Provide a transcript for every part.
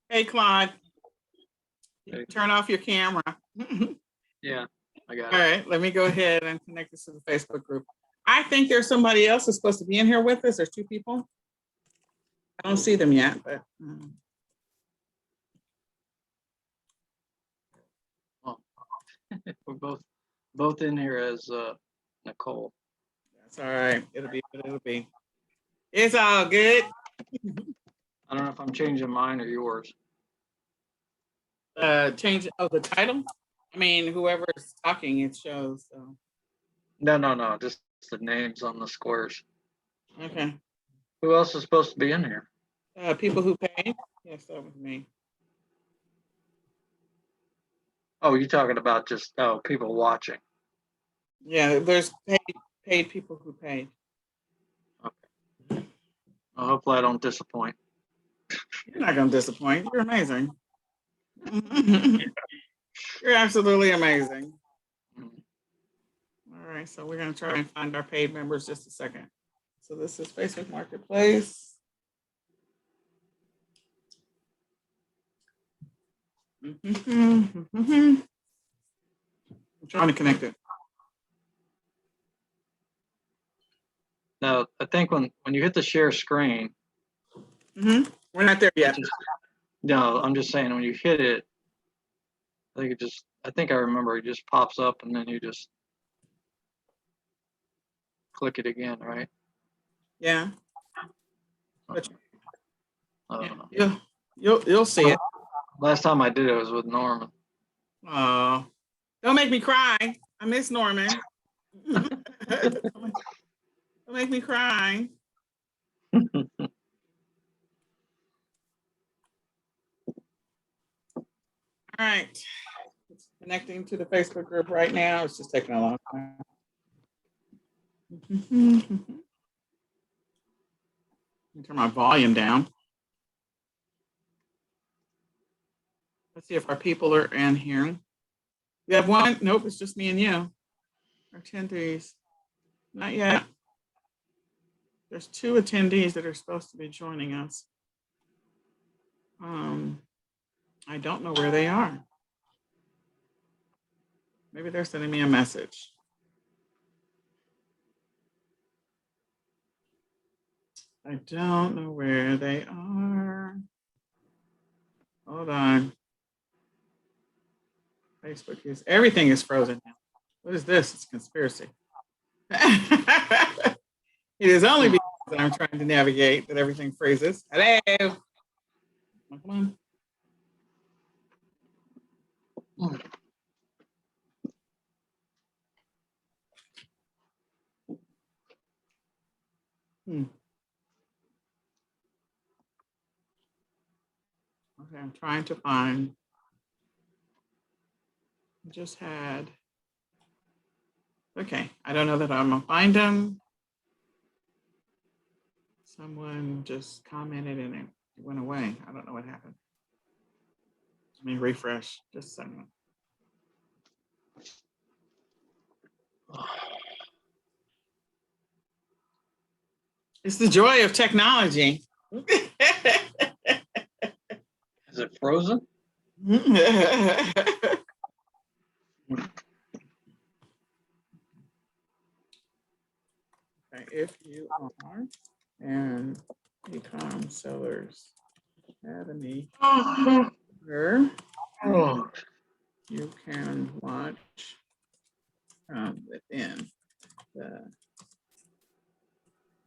Hey, Claude, Okay. turn off your camera. All Yeah, I got it. right, let me go ahead and connect this to the Facebook group. I think there's somebody else that's supposed to be in here with us. There's two people. I don't see them yet, but Oh. We're both in here as Nicole. that's all right. It'll be what it'll be. It's all good. I don't know if I'm changing mine or yours. Change the title. I mean, whoever's talking, it shows. So No, just the names on the squares. okay. Who else is supposed to be in here? People who paid. Yes, that was me. Oh, you're talking about just people watching. Yeah, there's paid people who paid. Okay. Well, hopefully I don't disappoint. You're not gonna disappoint. You're amazing. You're absolutely amazing. All right, so we're gonna try and find our paid members just a second. So this is Facebook Marketplace. I'm trying to connect it. Now, I think when you hit the share screen, We're not there yet. no, I'm just saying when you hit it, I think I remember it just pops up and then you just click it again, right? Yeah. But I don't know. You'll see it. Last time I did it was with Norman. Oh, don't make me cry. I miss Norman. Don't make me cry. All right. It's connecting to the Facebook group right now. It's just taking a long time. Turn my volume down. Let's see if our people are in here. We have one. Nope, it's just me and you. Our attendees. Not yet. There's two attendees that are supposed to be joining us. I don't know where they are. Maybe they're sending me a message. I don't know where they are. Hold on. Facebook everything is frozen now. What is this? It's a conspiracy. It is only because I'm trying to navigate that everything freezes. Hello. Come on. Okay, I'm trying to find. I just had. Okay, I don't know that I'm gonna find them. Someone just commented and it went away. I don't know what happened. Let me refresh just a second. It's the joy of technology. Is it frozen? Okay, if you are an eCom Sellers Academy member, you can watch within the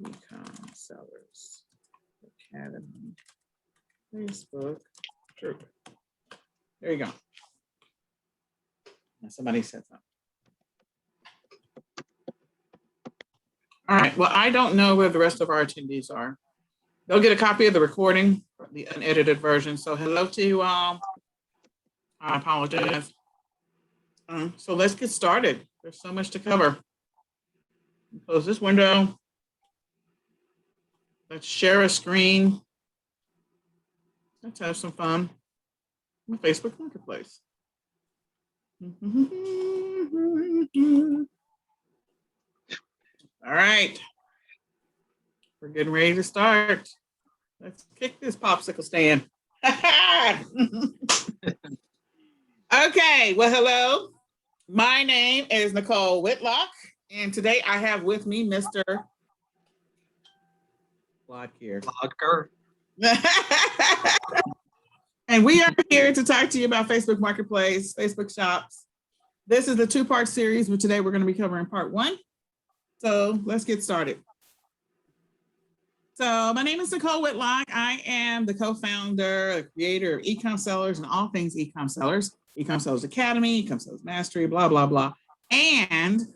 eCom Sellers Academy Facebook group. There you go. Somebody said something. All right. Well, I don't know where the rest of our attendees are. They'll get a copy of the recording, the unedited version. So hello to you all. I apologize. So let's get started. There's so much to cover. Close this window. Let's share a screen. Let's have some fun in the Facebook Marketplace. All right. We're getting ready to start. Let's kick this popsicle stand. Okay, well, hello. My name is Nicole Whitlock, and today I have with me Mr. Claude here. Vodka. And we are here to talk to you about Facebook Marketplace, Facebook Shops. This is the two-part series, but today we're going to be covering part one. So let's get started. So my name is Nicole Whitlock. I am the co-founder, creator of eCom Sellers and all things eCom Sellers, eCom Sellers Academy, eCom Sellers Mastery, blah, blah, blah. And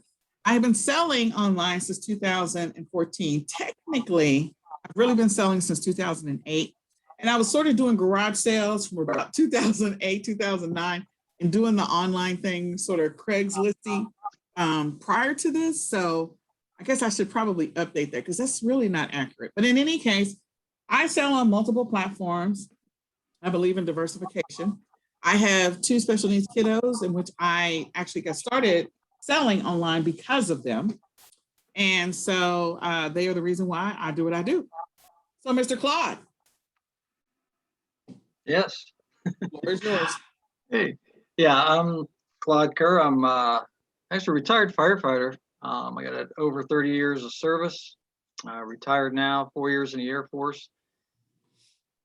I've been selling online since 2014. Technically, I've really been selling since 2008. And I was sort of doing garage sales from about 2008, 2009, and doing the online thing, sort of Craigslisty prior to this. So I guess I should probably update that because that's really not accurate. But in any case, I sell on multiple platforms. I believe in diversification. I have two special needs kiddos in which I actually got started selling online because of them. And so they are the reason why I do what I do. So Mr. Claude. Yes. Where's yours? Hey. Yeah, I'm Claude Kerr. I'm actually a retired firefighter. I got over 30 years of service. Retired now, 4 years in the Air Force.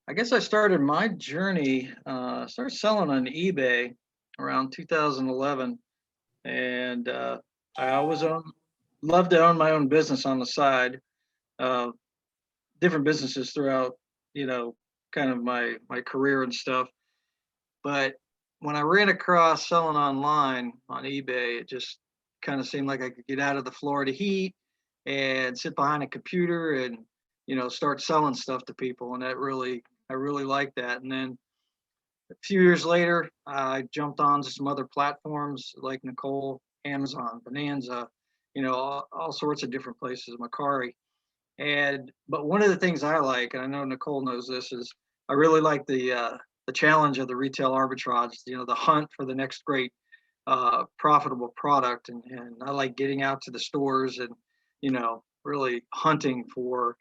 I guess I started my journey, started selling on eBay around 2011. And I always loved to own my own business on the side. Different businesses throughout, kind of my career and stuff. But when I ran across selling online on eBay, it just kind of seemed like I could get out of the Florida heat and sit behind a computer and, start selling stuff to people. And I really liked that. And then a few years later, I jumped on to some other platforms like Nicole, Amazon, Bonanza, all sorts of different places, Macari. But one of the things I like, and I know Nicole knows this, is I really like the challenge of the retail arbitrage, the hunt for the next great profitable product. And I like getting out to the stores and, really hunting for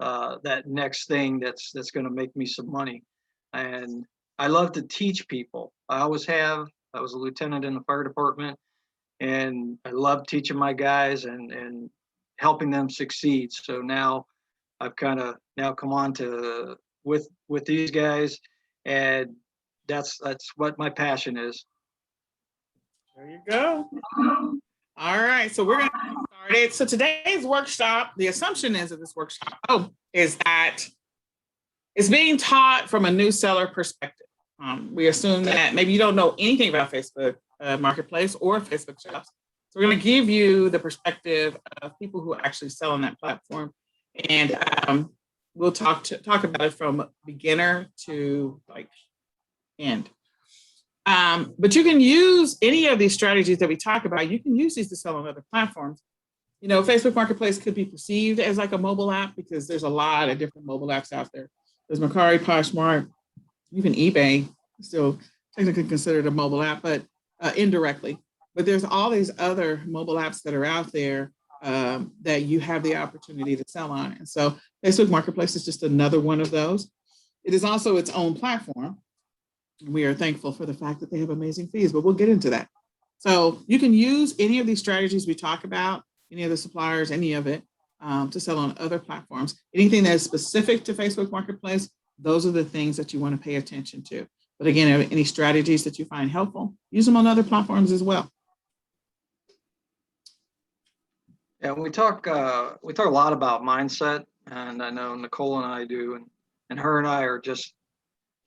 that next thing that's going to make me some money. And I love to teach people. I always have. I was a lieutenant in the fire department, and I love teaching my guys and helping them succeed. So now I've kind of now come on to with these guys, and that's what my passion is. There you go. All right, so we're going to get started. So today's workshop, the assumption is of this workshop is that it's being taught from a new seller perspective. We assume that maybe you don't know anything about Facebook Marketplace or Facebook Shops. So we're going to give you the perspective of people who actually sell on that platform, and we'll talk about it from beginner to like end. But you can use any of these strategies that we talk about. You can use these to sell on other platforms. Facebook Marketplace could be perceived as like a mobile app because there's a lot of different mobile apps out there. There's Macari, Poshmark, even eBay, still technically considered a mobile app, but indirectly. But there's all these other mobile apps that are out there that you have the opportunity to sell on. And so Facebook Marketplace is just another one of those. It is also its own platform. We are thankful for the fact that they have amazing fees, but we'll get into that. So you can use any of these strategies we talk about, any of the suppliers, any of it, to sell on other platforms. Anything that is specific to Facebook Marketplace, those are the things that you want to pay attention to. But again, any strategies that you find helpful, use them on other platforms as well. Yeah, we talk a lot about mindset, and I know Nicole and I do, and her and I are just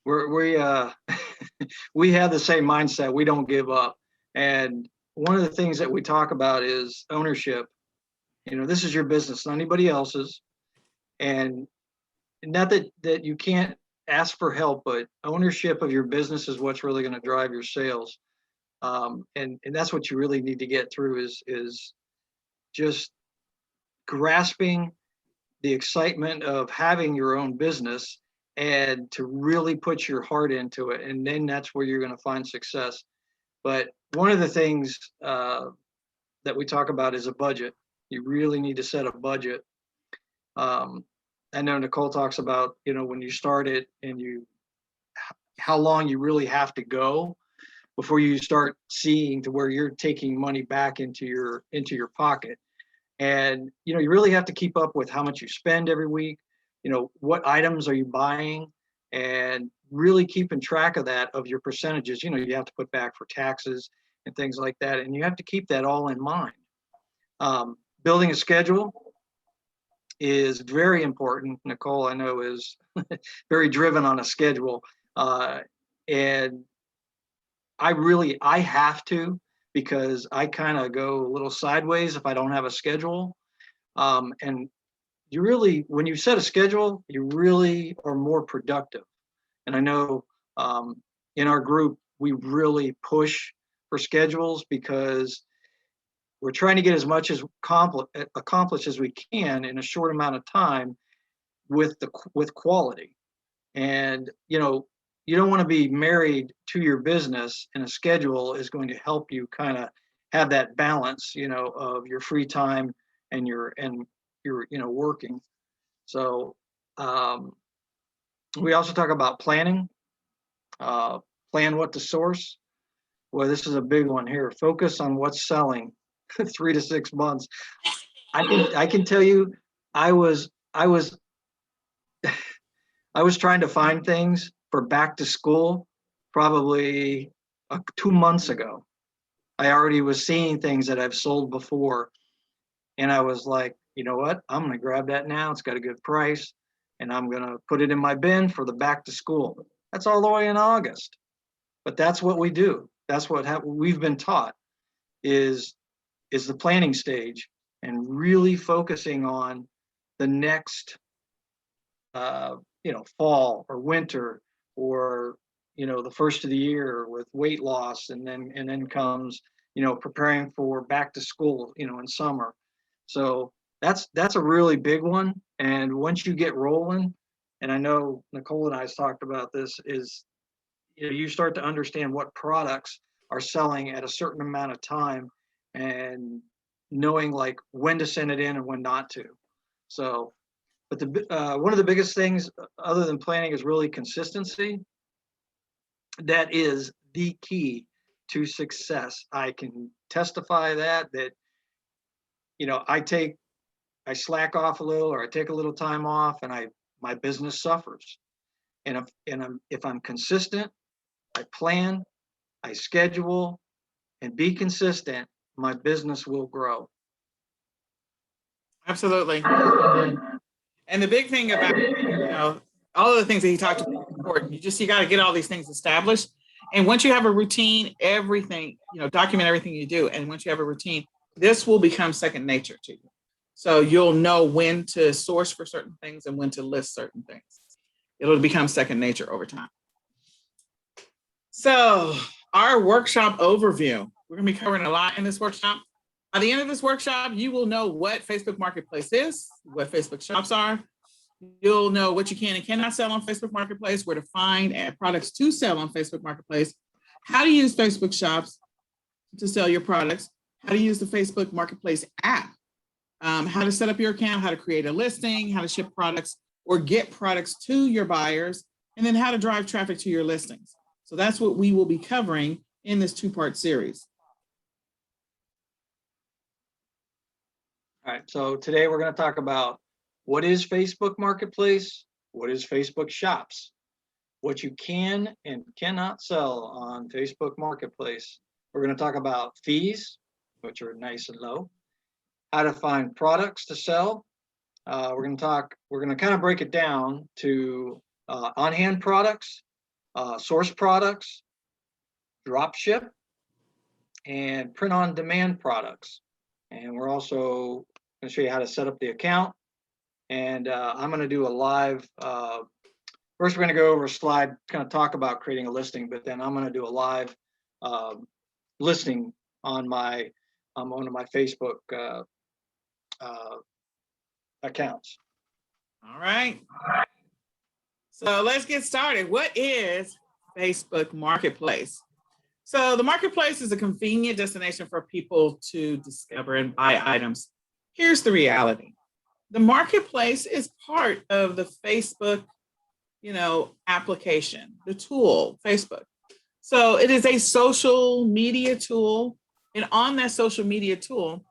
we we have the same mindset. We don't give up. And one of the things that we talk about is ownership. This is your business, not anybody else's. And not that you can't ask for help, but ownership of your business is what's really going to drive your sales. And that's what you really need to get through is just grasping the excitement of having your own business and to really put your heart into it. And then that's where you're going to find success. But one of the things that we talk about is a budget. You really need to set a budget. I know Nicole talks about, when you start it and how long you really have to go before you start seeing to where you're taking money back into your pocket. And you really have to keep up with how much you spend every week. What items are you buying, and really keeping track of that, of your percentages. You have to put back for taxes and things like that, and you have to keep that all in mind. Building a schedule is very important. Nicole, I know, is very driven on a schedule, and I have to, because I kind of go a little sideways if I don't have a schedule. And you really, when you set a schedule, you really are more productive. And I know in our group, we really push for schedules, because we're trying to get as much as accomplished as we can in a short amount of time with quality. And you don't want to be married to your business, and a schedule is going to help you kind of have that balance, of your free time and your working. So we also talk about planning, plan what to source. Well, this is a big one here. Focus on what's selling 3 to 6 months. I can tell you, I was trying to find things for back to school probably 2 months ago. I already was seeing things that I've sold before, and I was like, you know what? I'm going to grab that now. It's got a good price, and I'm going to put it in my bin for the back to school. That's all the way in August. But that's what we do. That's what we've been taught is the planning stage, and really focusing on the next fall or winter, or the first of the year with weight loss, and then comes preparing for back to school in summer. So that's a really big one. And once you get rolling, and I know Nicole and I talked about this, is you start to understand what products are selling at a certain amount of time, and knowing like when to send it in and when not to. So, but one of the biggest things other than planning is really consistency. That is the key to success. I can testify that I slack off a little, or I take a little time off, and my business suffers. And if I'm consistent, I plan, I schedule, and be consistent, my business will grow. Absolutely. And the big thing about, all of the things that he talked about are important. You got to get all these things established. And once you have a routine, everything, document everything you do. And once you have a routine, this will become second nature to you. So you'll know when to source for certain things and when to list certain things. It'll become second nature over time. So our workshop overview, we're going to be covering a lot in this workshop. By the end of this workshop, you will know what Facebook Marketplace is, what Facebook shops are. You'll know what you can and cannot sell on Facebook Marketplace, where to find products to sell on Facebook Marketplace, how to use Facebook shops to sell your products, how to use the Facebook Marketplace app, how to set up your account, how to create a listing, how to ship products or get products to your buyers, and then how to drive traffic to your listings. So that's what we will be covering in this 2-part series. All right, so today we're going to talk about what is Facebook Marketplace, what is Facebook Shops, what you can and cannot sell on Facebook Marketplace. We're going to talk about fees, which are nice and low, how to find products to sell. We're going to kind of break it down to on-hand products, source products, drop ship, and print-on-demand products. And we're also going to show you how to set up the account. And I'm going to do a live, first we're going to go over a slide, kind of talk about creating a listing, but then I'm going to do a live listing on one of my Facebook accounts. All right. So let's get started. What is Facebook Marketplace? So the marketplace is a convenient destination for people to discover and buy items. Here's the reality. The marketplace is part of the Facebook, application, the tool, Facebook. So it is a social media tool. And on that social media tool,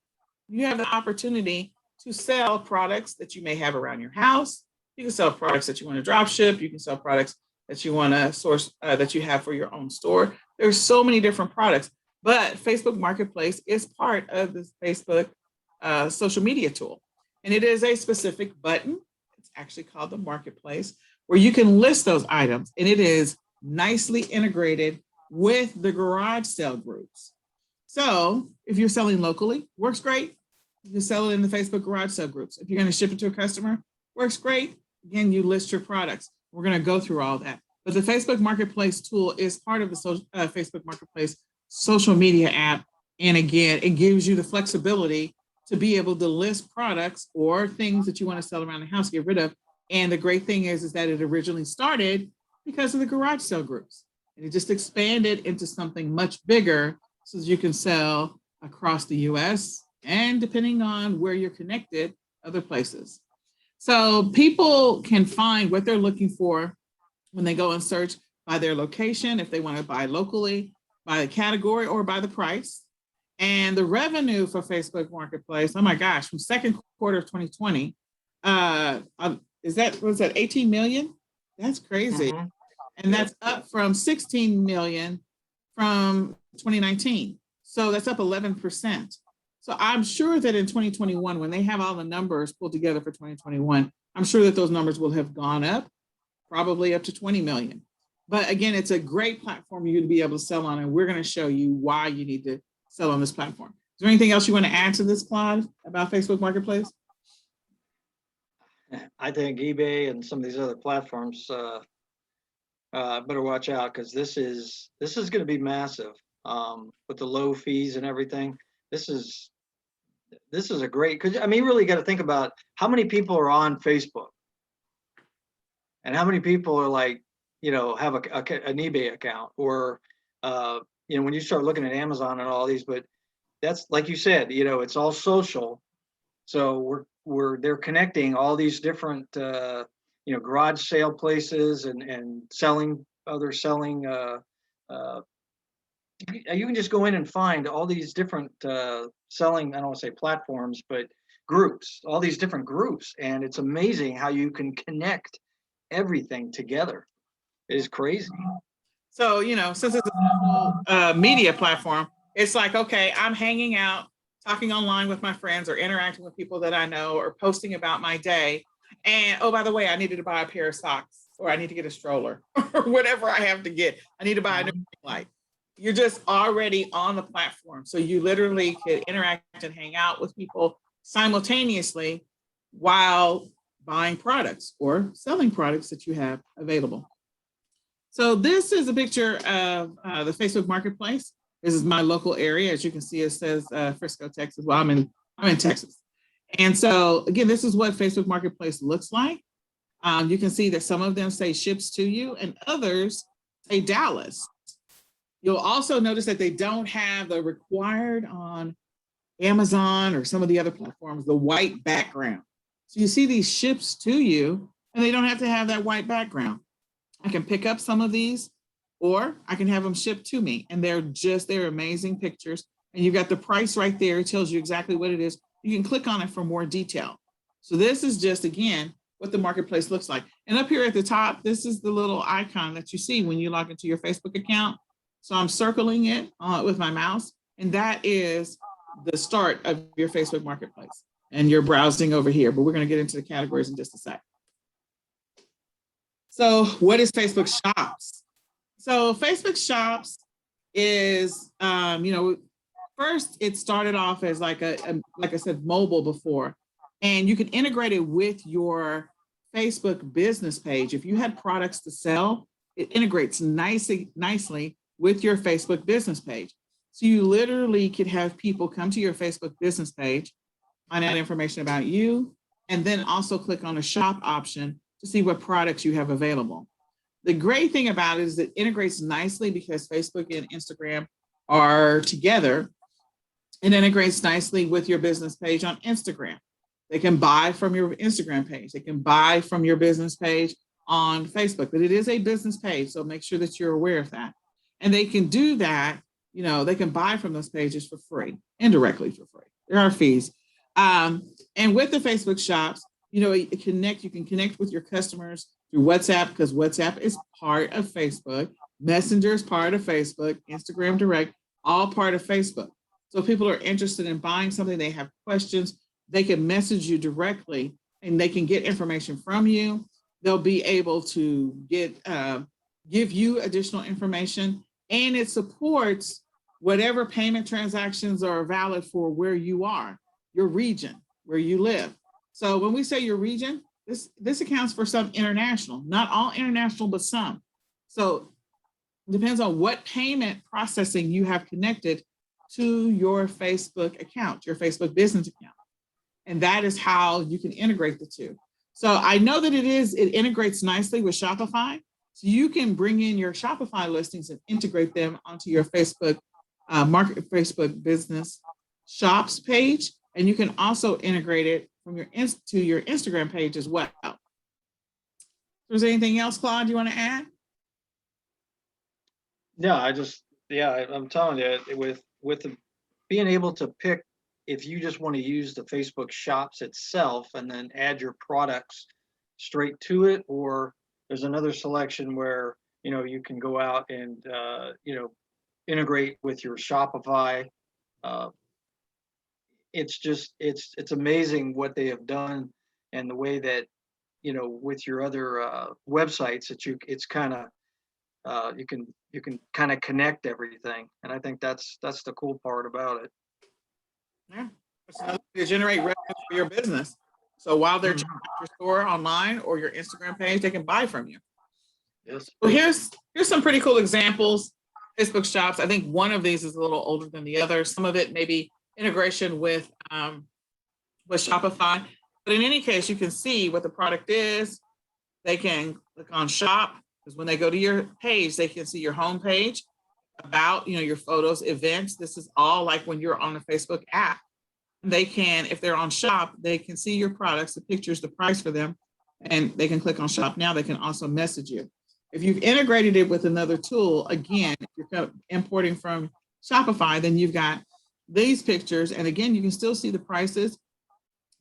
you have the opportunity to sell products that you may have around your house. You can sell products that you want to drop ship. You can sell products that you want to source, that you have for your own store. There's so many different products, but Facebook Marketplace is part of this Facebook social media tool. And it is a specific button. It's actually called the Marketplace, where you can list those items. And it is nicely integrated with the garage sale groups. So if you're selling locally, works great. You can sell it in the Facebook garage sale groups. If you're going to ship it to a customer, works great. Again, you list your products. We're going to go through all that. But the Facebook Marketplace tool is part of the Facebook Marketplace social media app. And again, it gives you the flexibility to be able to list products or things that you want to sell around the house, get rid of. And the great thing is that it originally started because of the garage sale groups. And it just expanded into something much bigger so that you can sell across the US and, depending on where you're connected, other places. So people can find what they're looking for when they go and search by their location, if they want to buy locally, by the category, or by the price. And the revenue for Facebook Marketplace, oh my gosh, from second quarter of 2020, was that 18 million? That's crazy. Mm-hmm. And that's up from 16 million from 2019. So that's up 11%. So I'm sure that in 2021, when they have all the numbers pulled together for 2021, I'm sure that those numbers will have gone up, probably up to 20 million. But again, it's a great platform you to be able to sell on, and we're going to show you why you need to sell on this platform. Is there anything else you want to add to this, Claude, about Facebook Marketplace? I think eBay and some of these other platforms better watch out, because this is going to be massive with the low fees and everything. This is a great, because I mean, you really got to think about how many people are on Facebook and how many people are like, have an eBay account, or when you start looking at Amazon and all these. But that's, like you said, it's all social. So they're connecting all these different garage sale places and selling. You can just go in and find all these different selling, I don't want to say platforms, but groups, all these different groups. And it's amazing how you can connect everything together. It is crazy. So, since it's a media platform, it's like, okay, I'm hanging out, talking online with my friends, or interacting with people that I know, or posting about my day. And, oh, by the way, I needed to buy a pair of socks, or I need to get a stroller, or whatever I have to get. I need to buy a new light. You're just already on the platform. So you literally could interact and hang out with people simultaneously while buying products or selling products that you have available. So this is a picture of the Facebook Marketplace. This is my local area. As you can see, it says Frisco, Texas. Well, I'm in Texas. And so again, this is what Facebook Marketplace looks like. You can see that some of them say ships to you and others say Dallas. You'll also notice that they don't have the required on Amazon or some of the other platforms, the white background. So you see these ships to you, and they don't have to have that white background. I can pick up some of these, or I can have them shipped to me, and they're amazing pictures. And you've got the price right there. It tells you exactly what it is. You can click on it for more detail. So this is just, again, what the marketplace looks like. And up here at the top, this is the little icon that you see when you log into your Facebook account. So I'm circling it with my mouse, and that is the start of your Facebook Marketplace. And you're browsing over here, but we're going to get into the categories in just a sec. So what is Facebook Shops? So Facebook Shops is, first it started off as like I said, mobile before, and you can integrate it with your Facebook business page. If you had products to sell, it integrates nicely with your Facebook business page. So you literally could have people come to your Facebook business page, find out information about you, and then also click on a shop option to see what products you have available. The great thing about it is it integrates nicely because Facebook and Instagram are together. It integrates nicely with your business page on Instagram. They can buy from your Instagram page. They can buy from your business page on Facebook, but it is a business page. So make sure that you're aware of that. And they can do that, they can buy from those pages for free, indirectly for free. There are fees. And with the Facebook shops, you can connect with your customers through WhatsApp, because WhatsApp is part of Facebook. Messenger is part of Facebook, Instagram Direct, all part of Facebook. So if people are interested in buying something, they have questions, they can message you directly and they can get information from you. They'll be able to give you additional information, and it supports whatever payment transactions are valid for where you are, your region, where you live. So when we say your region, this accounts for some international, not all international, but some. So it depends on what payment processing you have connected to your Facebook account, your Facebook business account. And that is how you can integrate the two. So I know that it integrates nicely with Shopify. So you can bring in your Shopify listings and integrate them onto your Facebook Facebook business shops page. And you can also integrate it from to your Instagram page as well. If there's anything else, Claude, you want to add? No, I'm telling you, with being able to pick, if you just want to use the Facebook shops itself and then add your products straight to it, or there's another selection where, you can go out and, integrate with your Shopify. It's amazing what they have done, and the way that, with your other websites that you can kind of connect everything. And I think that's the cool part about it. Yeah, it's another way to generate revenue for your business. So while they're checking out your store online or your Instagram page, they can buy from you. Yes. So here's some pretty cool examples. Facebook shops. I think one of these is a little older than the other. Some of it may be integration with Shopify. But in any case, you can see what the product is. They can click on shop, because when they go to your page, they can see your home page, about, your photos, events. This is all like when you're on the Facebook app. They can, if they're on shop, they can see your products, the pictures, the price for them, and they can click on shop now. They can also message you. If you've integrated it with another tool, again, if you're importing from Shopify, then you've got these pictures. And again, you can still see the prices.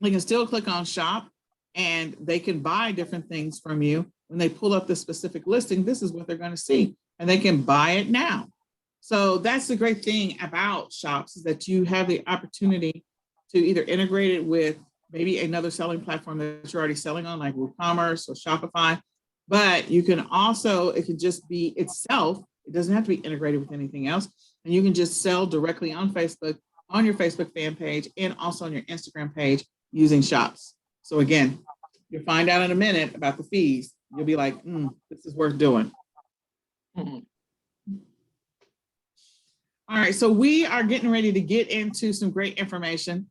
They can still click on shop, and they can buy different things from you. When they pull up the specific listing, this is what they're going to see, and they can buy it now. So that's the great thing about shops, is that you have the opportunity to either integrate it with maybe another selling platform that you're already selling on, like WooCommerce or Shopify. But you can also, it can just be itself. It doesn't have to be integrated with anything else. And you can just sell directly on Facebook, on your Facebook fan page, and also on your Instagram page using shops. So again, you'll find out in a minute about the fees. You'll be like, this is worth doing. Mm-hmm. All right, so we are getting ready to get into some great information.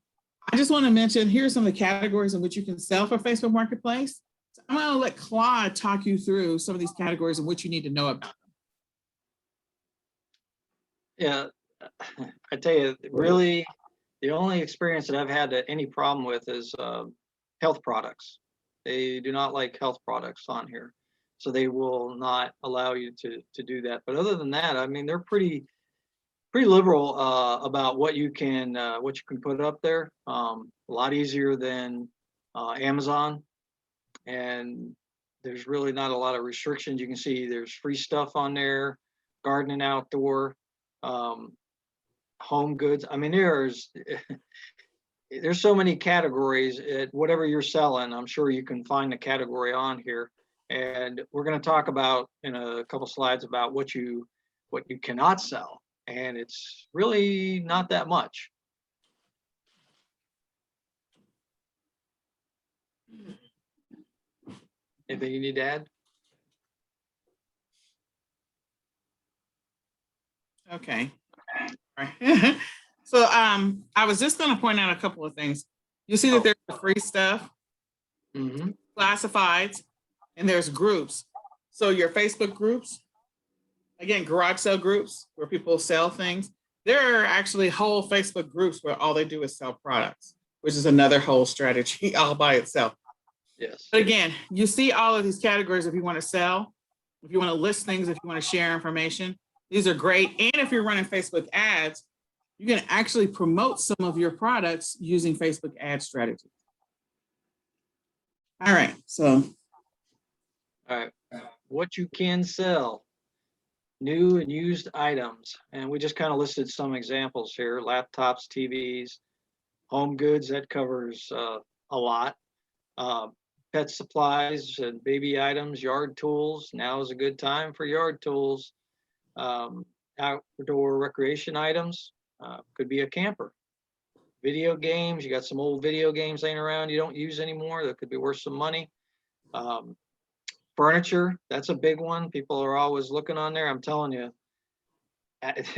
I just want to mention, here's some of the categories in which you can sell for Facebook Marketplace. So I'm going to let Claude talk you through some of these categories and what you need to know about them. Yeah, I tell you, really, the only experience that I've had any problem with is health products. They do not like health products on here, so they will not allow you to do that. But other than that, I mean, they're pretty liberal about what you can put up there. A lot easier than Amazon, and there's really not a lot of restrictions. You can see there's free stuff on there, garden and outdoor, home goods. I mean, there's so many categories. Whatever you're selling, I'm sure you can find the category on here. And we're going to talk about in a couple slides about what you cannot sell. And it's really not that much. Anything you need to add? Okay. All right. So I was just going to point out a couple of things. You see that there's the free stuff, classifieds, and there's groups. So your Facebook groups, again, garage sale groups where people sell things. There are actually whole Facebook groups where all they do is sell products, which is another whole strategy all by itself. Yes. But again, you see all of these categories if you want to sell, if you want to list things, if you want to share information. These are great. And if you're running Facebook ads, you can actually promote some of your products using Facebook ad strategies. All right. So, All right. What you can sell, new and used items. And we just kind of listed some examples here: laptops, TVs, home goods. That covers a lot. Pet supplies and baby items, yard tools. Now is a good time for yard tools. Outdoor recreation items. Could be a camper. Video games. You got some old video games laying around you don't use anymore that could be worth some money. Furniture, that's a big one. People are always looking on there. I'm telling you,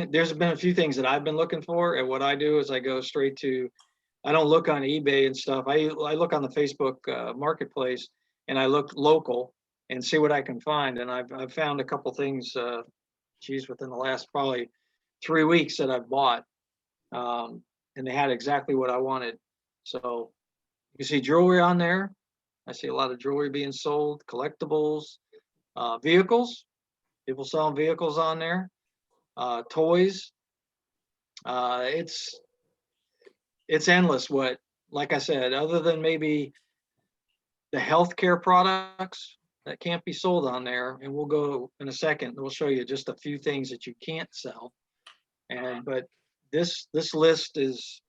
there's been a few things that I've been looking for, and what I do is I go straight to, I don't look on eBay and stuff. I look on the Facebook marketplace, and I look local and see what I can find. And I've found a couple things, within the last probably 3 weeks that I've bought, and they had exactly what I wanted. So you can see jewelry on there. I see a lot of jewelry being sold, collectibles, vehicles. People selling vehicles on there, toys. It's endless. What, like I said, other than maybe the healthcare products that can't be sold on there, and we'll go in a second. We'll show you just a few things that you can't sell. But this list is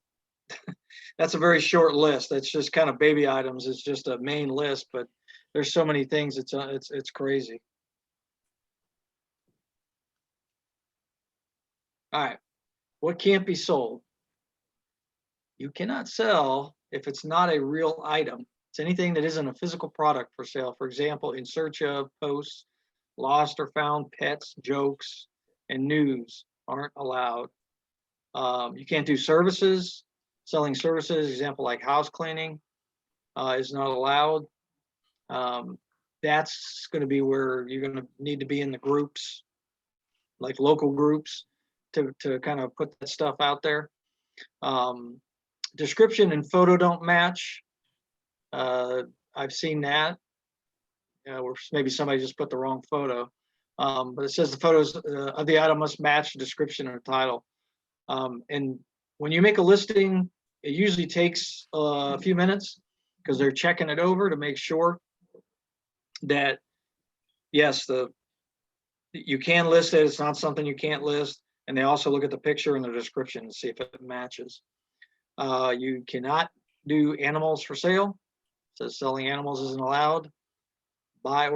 that's a very short list. That's just kind of baby items. It's just a main list, but there's so many things. It's crazy. All right, what can't be sold? You cannot sell if it's not a real item. It's anything that isn't a physical product for sale. For example, in search of, posts, lost or found pets, jokes, and news aren't allowed. You can't do services. Selling services, example like house cleaning, is not allowed. That's going to be where you're going to need to be in the groups, like local groups, to kind of put that stuff out there. Description and photo don't match. I've seen that, where maybe somebody just put the wrong photo. But it says the photos of the item must match the description or title. And when you make a listing, it usually takes a few minutes because they're checking it over to make sure that, yes, you can list it. It's not something you can't list. And they also look at the picture and the description and see if it matches. You cannot do animals for sale. It says selling animals isn't allowed. Buy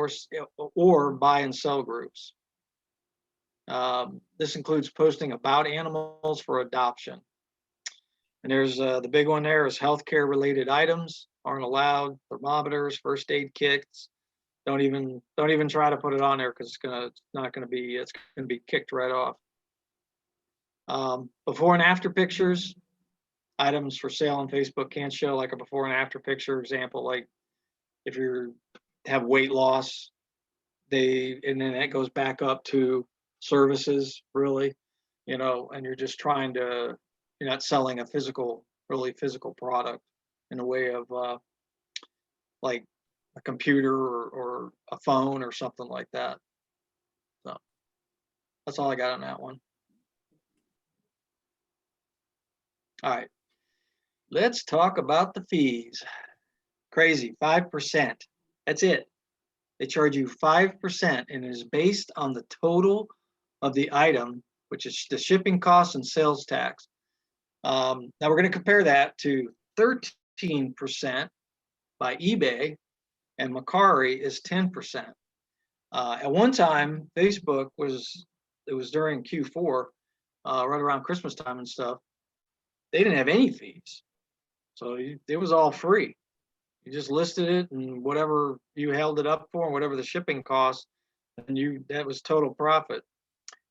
or buy and sell groups. This includes posting about animals for adoption. And there's the big one there is healthcare related items aren't allowed. Thermometers, first aid kits. Don't even try to put it on there because it's gonna be kicked right off. Before and after pictures, items for sale on Facebook can't show like a before and after picture. Example, like if you have weight loss, and then that goes back up to services, really, and you're just trying to, you're not selling a really physical product in a way of like a computer or a phone or something like that. So that's all I got on that one. All right, let's talk about the fees. Crazy, 5%. That's it. They charge you 5% and it is based on the total of the item, which is the shipping costs and sales tax. Now we're going to compare that to 13% by eBay, and Mercari is 10%. At one time, Facebook it was during Q4, right around Christmas time and stuff. They didn't have any fees, so it was all free. You just listed it, and whatever you held it up for, and whatever the shipping cost, and that was total profit.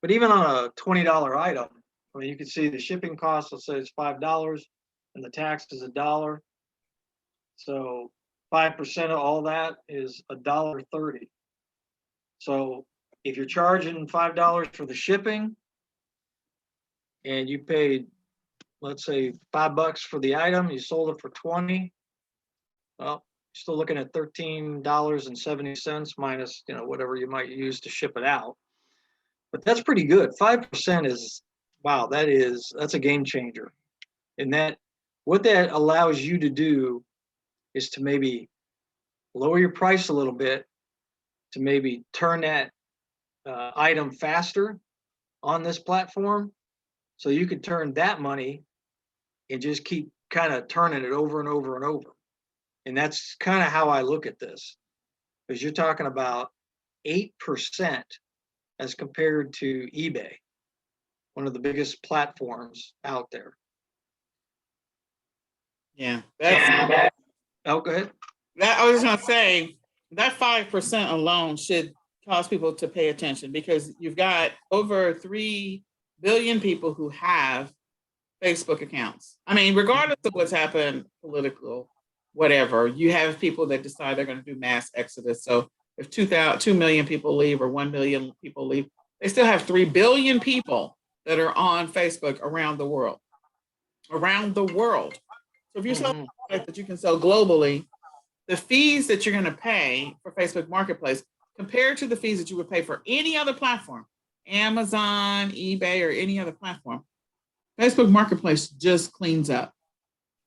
But even on a $20 item, I mean, you can see the shipping cost. Let's say it's $5, and the tax is $1. So 5% of all that is $1.30. So if you're charging $5 for the shipping, and you paid, let's say $5 for the item, you sold it for 20. Well, still looking at $13.70 minus, whatever you might use to ship it out. But that's pretty good. 5% is, wow, that's a game changer. And what that allows you to do is to maybe lower your price a little bit, to maybe turn that item faster on this platform. So you could turn that money and just keep kind of turning it over and over and over. And that's kind of how I look at this, because you're talking about 8% as compared to eBay, one of the biggest platforms out there. Yeah. Oh, go ahead. I was just gonna say that 5% alone should cause people to pay attention, because you've got over 3 billion people who have Facebook accounts. I mean, regardless of what's happened, political, whatever, you have people that decide they're going to do mass exodus. So if 2 million people leave or 1 million people leave, they still have 3 billion people that are on Facebook around the world. Around the world. So if you're selling a product that you can sell globally, the fees that you're going to pay for Facebook Marketplace compared to the fees that you would pay for any other platform, Amazon, eBay, or any other platform, Facebook Marketplace just cleans up.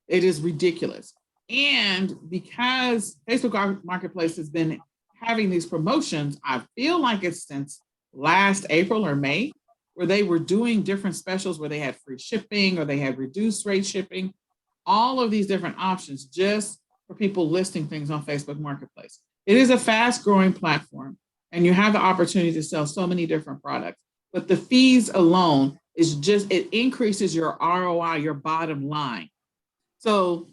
It is ridiculous. And because Facebook Marketplace has been having these promotions, I feel like it's since last April or May, where they were doing different specials where they had free shipping or they had reduced rate shipping, all of these different options just for people listing things on Facebook Marketplace. It is a fast growing platform and you have the opportunity to sell so many different products, but the fees alone it increases your ROI, your bottom line. So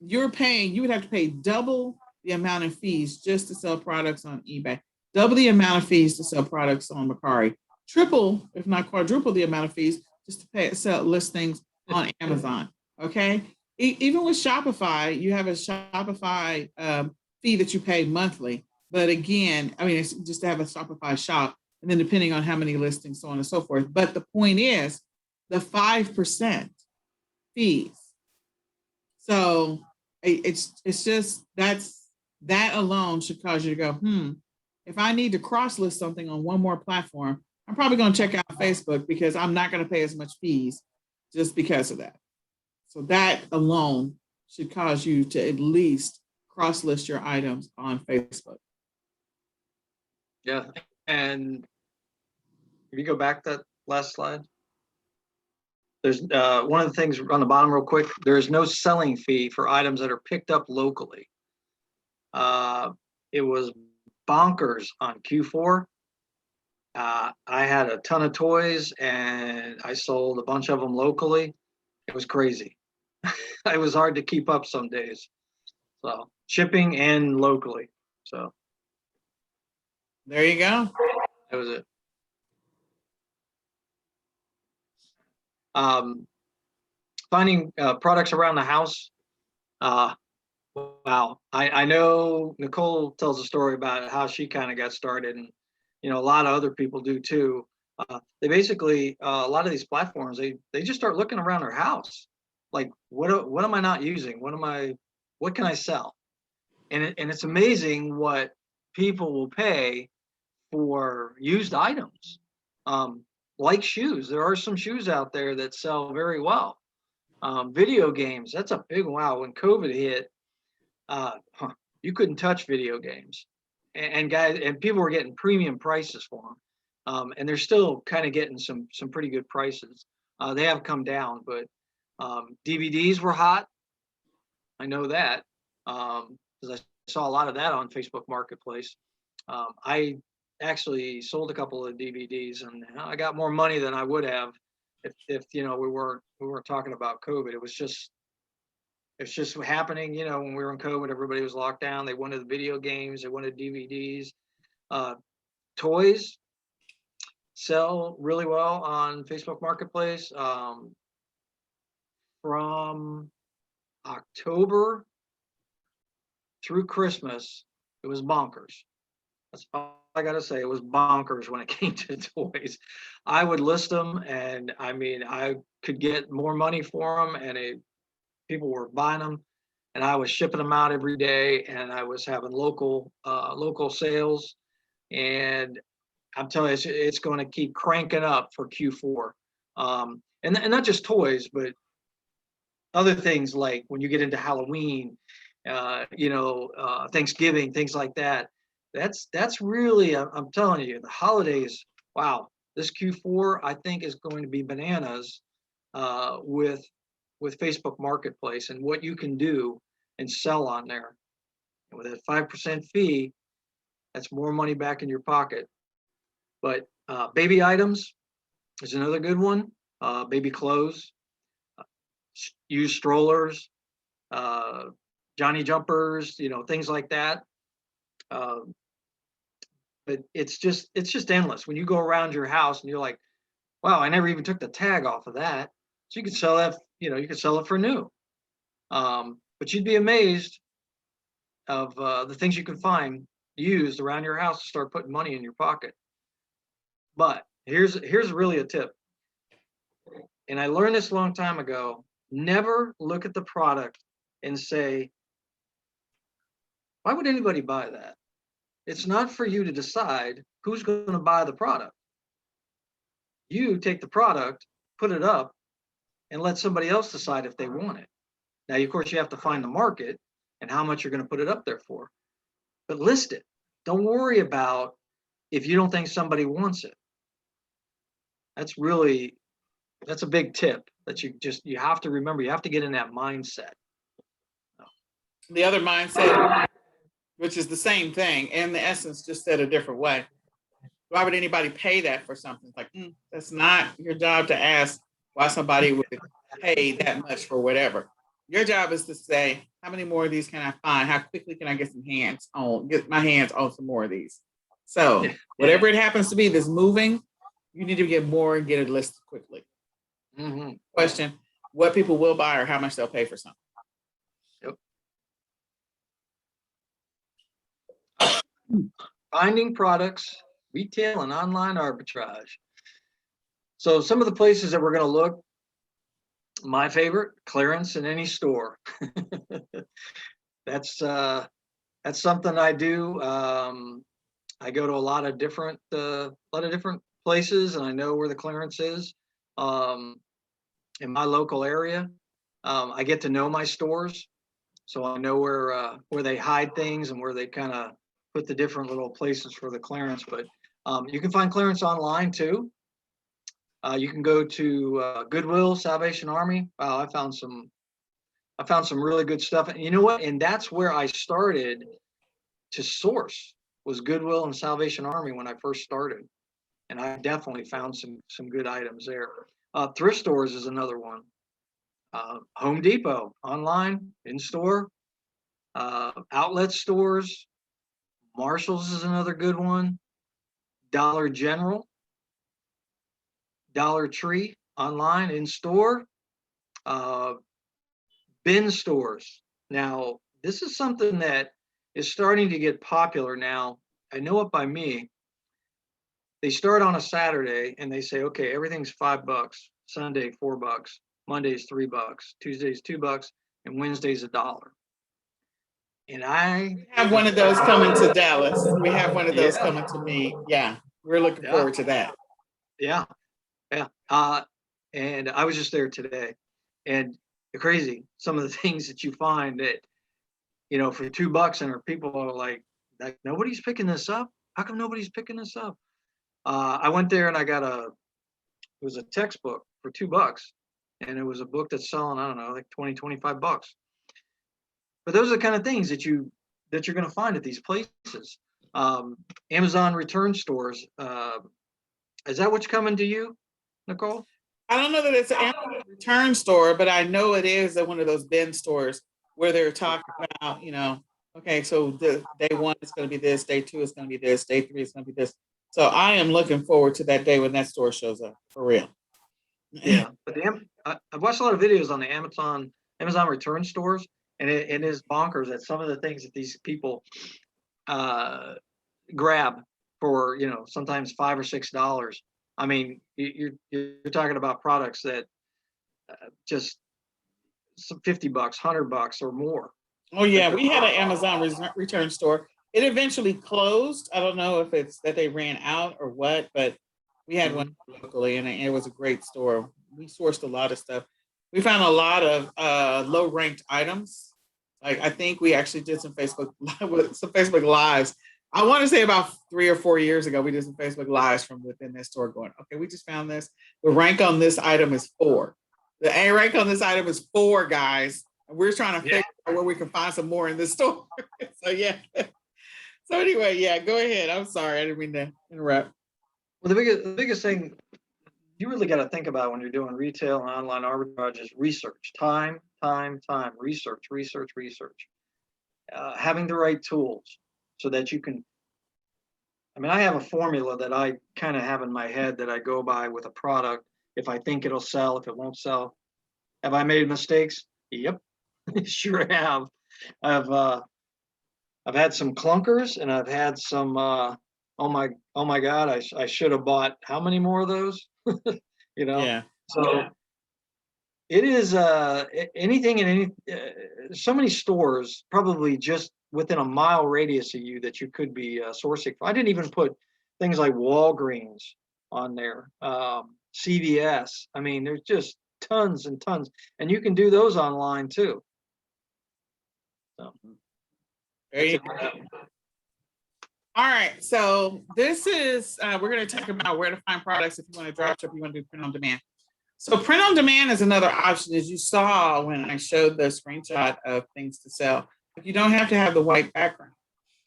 you would have to pay double the amount of fees just to sell products on eBay, double the amount of fees to sell products on Mercari, triple, if not quadruple the amount of fees just to sell listings on Amazon. Okay. Even with Shopify, you have a Shopify fee that you pay monthly. But again, I mean, it's just to have a Shopify shop, and then depending on how many listings, so on and so forth. But the point is the 5% fees. So it's just that alone should cause you to go, if I need to cross list something on one more platform, I'm probably going to check out Facebook because I'm not going to pay as much fees just because of that. So that alone should cause you to at least cross list your items on Facebook. Yeah. And if you go back that last slide, there's one of the things on the bottom real quick, there is no selling fee for items that are picked up locally. It was bonkers on Q4. I had a ton of toys and I sold a bunch of them locally. It was crazy. It was hard to keep up some days. So shipping and locally. So there you go. That was it. Finding products around the house. Wow. I know Nicole tells a story about how she kind of got started, and a lot of other people do too. They basically a lot of these platforms they just start looking around their house, like what am I not using? What can I sell? And it's amazing what people will pay for used items. Like shoes, there are some shoes out there that sell very well. Video games, that's a big wow. When COVID hit, you couldn't touch video games, and people were getting premium prices for them, and they're still kind of getting some pretty good prices. They have come down, but DVDs were hot. I know that because I saw a lot of that on Facebook Marketplace. I actually sold a couple of DVDs, and I got more money than I would have if we weren't talking about COVID. It's just happening. When we were in COVID, everybody was locked down. They wanted the video games, they wanted DVDs. Toys sell really well on Facebook Marketplace. From October through Christmas, it was bonkers. That's all I gotta say. It was bonkers when it came to toys. I would list them, and I mean, I could get more money for them, and people were buying them. and I was shipping them out every day, and I was having local sales, and I'm telling you, it's going to keep cranking up for Q4. And not just toys, but other things like when you get into Halloween, Thanksgiving, things like that. That's really, I'm telling you, the holidays. Wow, this Q4 I think is going to be bananas with Facebook Marketplace and what you can do and sell on there. And with that 5% fee, that's more money back in your pocket. But baby items is another good one. Baby clothes, used strollers, Johnny jumpers, things like that. But it's just endless. When you go around your house and you're like, wow, I never even took the tag off of that. So you could sell that, you could sell it for new. But you'd be amazed of the things you can find used around your house to start putting money in your pocket. But here's really a tip. And I learned this a long time ago. Never look at the product and say, why would anybody buy that? It's not for you to decide who's going to buy the product. You take the product, put it up, and let somebody else decide if they want it. Now, of course, you have to find the market and how much you're going to put it up there for. But list it. Don't worry about if you don't think somebody wants it. That's a big tip that you have to remember. You have to get in that mindset. The other mindset, which is the same thing, in the essence, just said a different way. Why would anybody pay that for something? It's like, that's not your job to ask why somebody would pay that much for whatever. Your job is to say, how many more of these can I find? How quickly can I get my hands on some more of these? So whatever it happens to be that's moving, you need to get more and get it listed quickly. Mm-hmm. Question, what people will buy or how much they'll pay for something. Yep. Finding products, retail and online arbitrage. So some of the places that we're going to look, my favorite, clearance in any store. That's something I do. I go to a lot of different places, and I know where the clearance is in my local area. I get to know my stores, so I know where they hide things and where they kind of put the different little places for the clearance. But you can find clearance online too. You can go to Goodwill, Salvation Army. Wow, I found some really good stuff. And you know what? And that's where I started to source, was Goodwill and Salvation Army when I first started. And I definitely found some good items there. Thrift stores is another one. Home Depot, online, in store. Outlet stores. Marshall's is another good one. Dollar General. Dollar Tree, online, in store. Bin stores. Now, this is something that is starting to get popular now. I know it by me. They start on a Saturday and they say, okay, everything's $5, Sunday $4, Monday's $3, Tuesday's $2, and Wednesday's $1. And I have one of those coming to Dallas. We have one of those coming to me. Yeah, we're looking forward to that. Yeah. And I was just there today, and crazy, some of the things that you find that, for $2, and people are like, nobody's picking this up. How come nobody's picking this up? I went there and I got it was a textbook for $2, and it was a book that's selling, I don't know, like 20, $25. But those are the kind of things that you're going to find at these places. Amazon return stores. Is that what's coming to you, Nicole? I don't know that it's an Amazon return store, but I know it is one of those bin stores where they're talking about, okay, so day 1 is going to be this, day 2 is going to be this, day 3 is going to be this. So I am looking forward to that day when that store shows up, for real. Yeah, but I've watched a lot of videos on the Amazon return stores, and it is bonkers at some of the things that these people grab for, sometimes $5 or $6. I mean, you're talking about products that just some $50, $100 or more. Oh yeah, we had an Amazon return store. It eventually closed. I don't know if it's that they ran out or what, but we had one Mhm. locally, and it was a great store. We sourced a lot of stuff. We found a lot of low ranked items. Like I think we actually did some some Facebook lives. I want to say about 3 or 4 years ago, we did some Facebook lives from within that store. Going, okay, we just found this. The rank on this item is 4. The A rank on this item is 4, guys. And we're trying to figure out where we can find some more in this store. So yeah. So anyway, yeah, go ahead. I'm sorry, I didn't mean to interrupt. Well, the biggest thing you really got to think about when you're doing retail and online arbitrage is research, time, research, research, research. Having the right tools so that you can. I mean, I have a formula that I kind of have in my head that I go by with a product. If I think it'll sell, if it won't sell. Have I made mistakes? Yep, sure have. I've uh, I've had some clunkers, and I've had some. Oh my God! I should have bought how many more of those? You know. Yeah. So it is anything in any so many stores probably just within a mile radius of you that you could be sourcing. I didn't even put things like Walgreens on there, CVS. I mean, there's just tons and tons, and you can do those online too. So There that's you it for go. that. All right. So this is we're going to talk about where to find products if you want to drop ship, you want to do print on demand. So print on demand is another option, as you saw when I showed the screenshot of things to sell. You don't have to have the white background.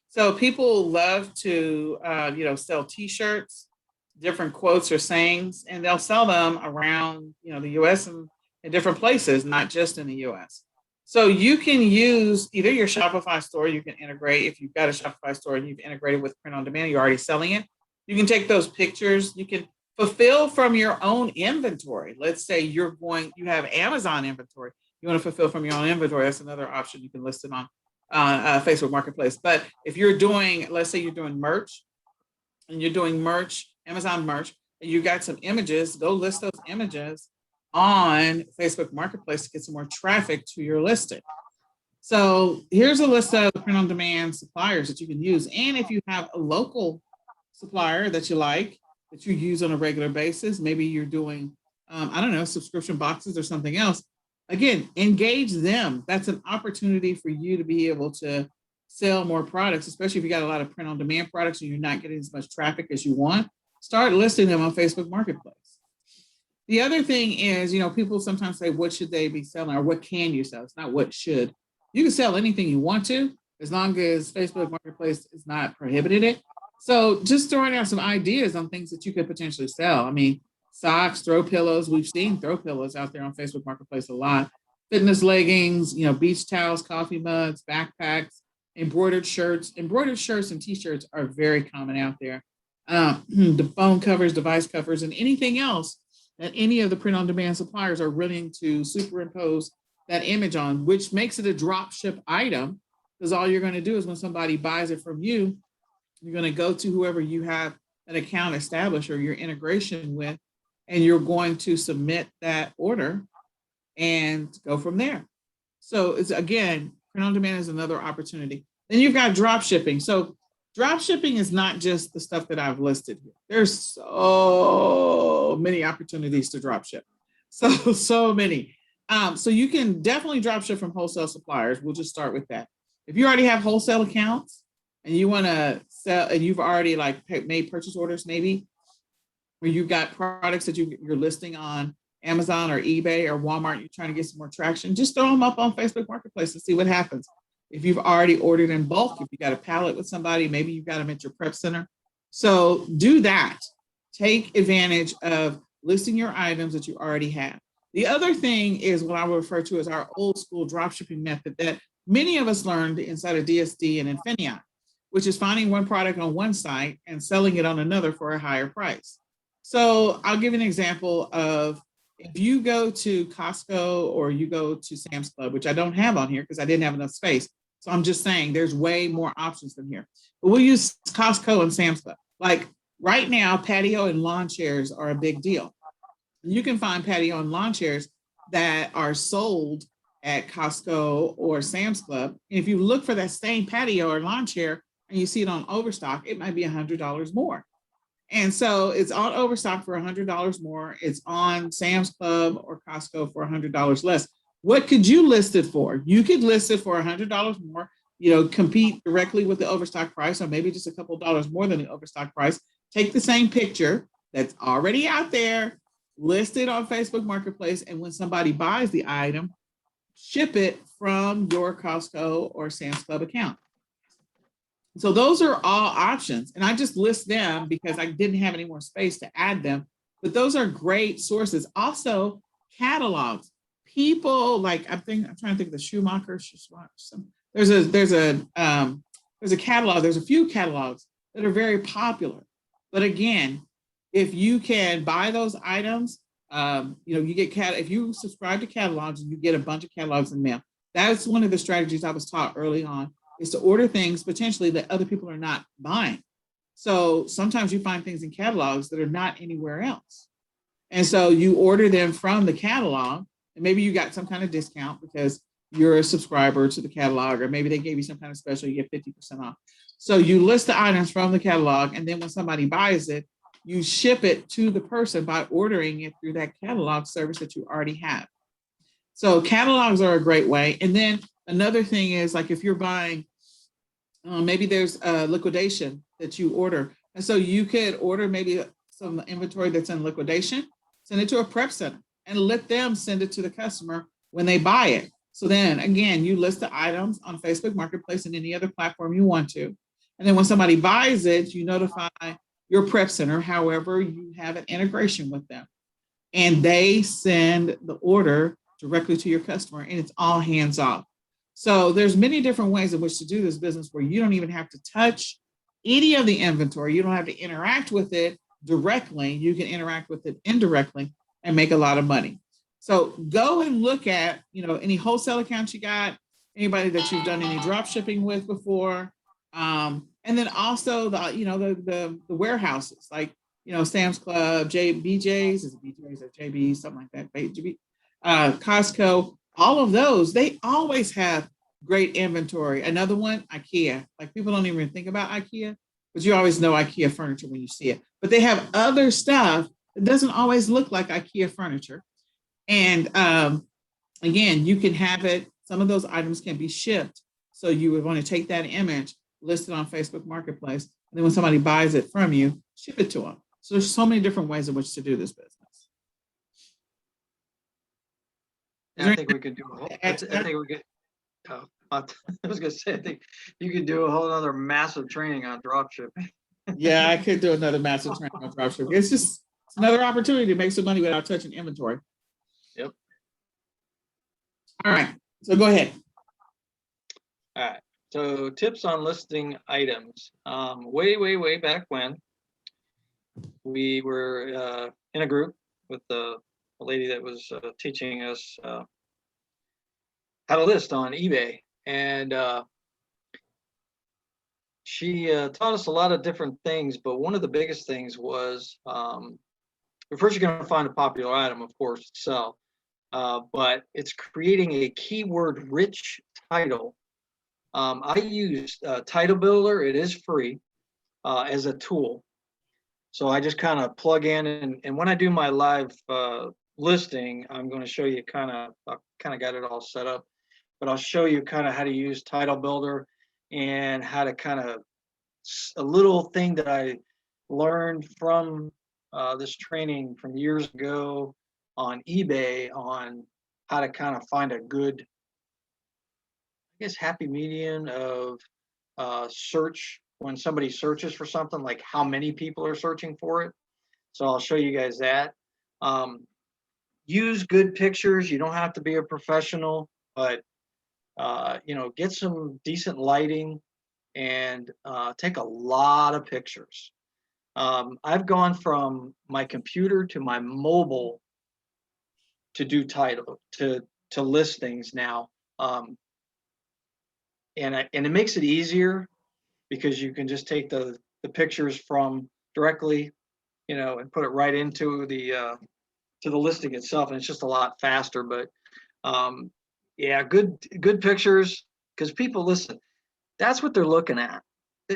So people love to, sell T-shirts, different quotes or sayings, and they'll sell them around, the U.S. and in different places, not just in the U.S. So you can use either your Shopify store. You can integrate if you've got a Shopify store and you've integrated with print on demand. You're already selling it. You can take those pictures. You can fulfill from your own inventory. Let's say you have Amazon inventory. You want to fulfill from your own inventory. That's another option. You can list it on Facebook Marketplace. But if you're doing, let's say you're doing merch and you're doing merch, Amazon merch, and you got some images, go list those images on Facebook Marketplace to get some more traffic to your listing. So here's a list of print on demand suppliers that you can use. And if you have a local supplier that you like, that you use on a regular basis, maybe you're doing, subscription boxes or something else, again, engage them. That's an opportunity for you to be able to sell more products, especially if you got a lot of print on demand products and you're not getting as much traffic as you want. Start listing them on Facebook Marketplace. The other thing is, people sometimes say, what should they be selling or what can you sell? It's not what should. You can sell anything you want to, as long as Facebook Marketplace is not prohibited it. So just throwing out some ideas on things that you could potentially sell. I mean, socks, throw pillows. We've seen throw pillows out there on Facebook Marketplace a lot. Fitness leggings, beach towels, coffee mugs, backpacks, embroidered shirts. Embroidered shirts and t-shirts are very common out there. The phone covers, device covers, and anything else that any of the print on demand suppliers are willing to superimpose that image on, which makes it a drop ship item, because all you're going to do is when somebody buys it from you, you're going to go to whoever you have an account established or your integration with, and you're going to submit that order and go from there. So it's, again, print on demand is another opportunity. Then you've got drop shipping. So drop shipping is not just the stuff that I've listed here. There's so many opportunities to drop ship. So many. So you can definitely drop ship from wholesale suppliers. We'll just start with that. If you already have wholesale accounts and you want to sell, and you've already made purchase orders, maybe, where you've got products that you're listing on Amazon or eBay or Walmart, you're trying to get some more traction, just throw them up on Facebook Marketplace and see what happens. If you've already ordered in bulk, if you got a pallet with somebody, maybe you've got them at your prep center. So do that. Take advantage of listing your items that you already have. The other thing is what I would refer to as our old school dropshipping method that many of us learned inside of DSD and Infineon, which is finding one product on one site and selling it on another for a higher price. So I'll give you an example of, if you go to Costco or you go to Sam's Club, which I don't have on here because I didn't have enough space. So I'm just saying there's way more options than here. But we'll use Costco and Sam's Club. Like right now, patio and lawn chairs are a big deal. You can find patio and lawn chairs that are sold at Costco or Sam's Club. And if you look for that same patio or lawn chair and you see it on Overstock, it might be $100 more. And so it's on Overstock for $100 more. It's on Sam's Club or Costco for $100 less. What could you list it for? You could list it for $100 more, compete directly with the Overstock price, or maybe just a couple dollars more than the Overstock price. Take the same picture that's already out there, list it on Facebook Marketplace, and when somebody buys the item, ship it from your Costco or Sam's Club account. So those are all options. And I just list them because I didn't have any more space to add them. But those are great sources. Also, catalogs. People like, I'm trying to think of the Schumacher. There's a catalog. There's a few catalogs that are very popular. But again, if you can buy those items, you get if you subscribe to catalogs and you get a bunch of catalogs in the mail. That's one of the strategies I was taught early on, is to order things potentially that other people are not buying. So sometimes you find things in catalogs that are not anywhere else. And so you order them from the catalog, and maybe you got some kind of discount because you're a subscriber to the catalog, or maybe they gave you some kind of special, you get 50% off. So you list the items from the catalog, and then when somebody buys it, you ship it to the person by ordering it through that catalog service that you already have. So catalogs are a great way. And then another thing is, like, if you're buying, maybe there's a liquidation that you order. And so you could order maybe some inventory that's in liquidation, send it to a prep center, and let them send it to the customer when they buy it. So then again, you list the items on Facebook Marketplace and any other platform you want to. And then when somebody buys it, you notify your prep center, however you have an integration with them. And they send the order directly to your customer, and it's all hands off. So there's many different ways in which to do this business where you don't even have to touch any of the inventory. You don't have to interact with it directly. You can interact with it indirectly and make a lot of money. So go and look at, any wholesale accounts you got, anybody that you've done any drop shipping with before. And then also the warehouses, like, Sam's Club, BJ's, is it BJ's or JB's, something like that, Costco, all of those, they always have great inventory. Another one, IKEA. Like, people don't even think about IKEA, but you always know IKEA furniture when you see it. But they have other stuff that doesn't always look like IKEA furniture. And again, you can have it. Some of those items can be shipped. So you would want to take that image, list it on Facebook Marketplace, and then when somebody buys it from you, ship it to them. So there's so many different ways in which to do this business. Yeah, I think we could do a whole, I think we could, I was gonna say, I think you could do a whole other massive training on dropshipping. Yeah, I could do another massive training on dropshipping. It's another opportunity to make some money without touching inventory. Yep. All right, so go ahead. All right, so tips on listing items. Way back when, we were in a group with the lady that was teaching us how to list on eBay, and she taught us a lot of different things, but one of the biggest things was, first you're going to find a popular item, of course, to sell, but it's creating a keyword rich title. I use Title Builder. It is free as a tool. So I just kind of plug in, and when I do my live listing, I'm going to show you I kind of got it all set up, but I'll show you kind of how to use Title Builder and how to kind of, a little thing that I learned from this training from years ago on eBay, on how to kind of find a good, I guess, happy median of search when somebody searches for something, like how many people are searching for it. So I'll show you guys that. Use good pictures. You don't have to be a professional, but get some decent lighting and take a lot of pictures. I've gone from my computer to my mobile to do title, to list things now. And it makes it easier because you can just take the pictures from directly, and put it right into the to the listing itself, and it's just a lot faster. But Yeah, good pictures, because people listen. That's what they're looking at.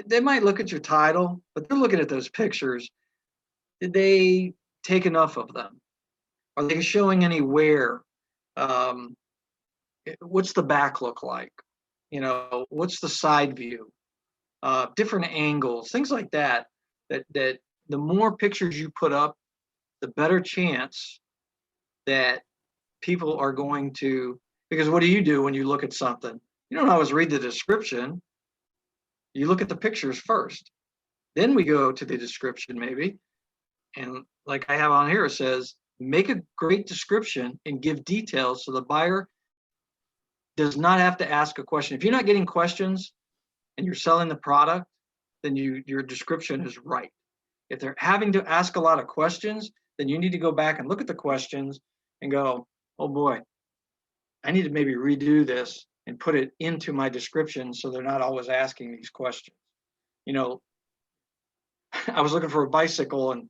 They might look at your title, but they're looking at those pictures. Did they take enough of them? Are they showing any wear? Um, what's the back look like? What's the side view? Different angles, things like that. That the more pictures you put up, the better chance that people are going to. Because what do you do when you look at something? You don't always read the description. You look at the pictures first. Then we go to the description maybe. And like I have on here, it says, make a great description and give details so the buyer does not have to ask a question. If you're not getting questions and you're selling the product, then your description is right. If they're having to ask a lot of questions, then you need to go back and look at the questions and go, oh boy, I need to maybe redo this and put it into my description so they're not always asking these questions. I was looking for a bicycle and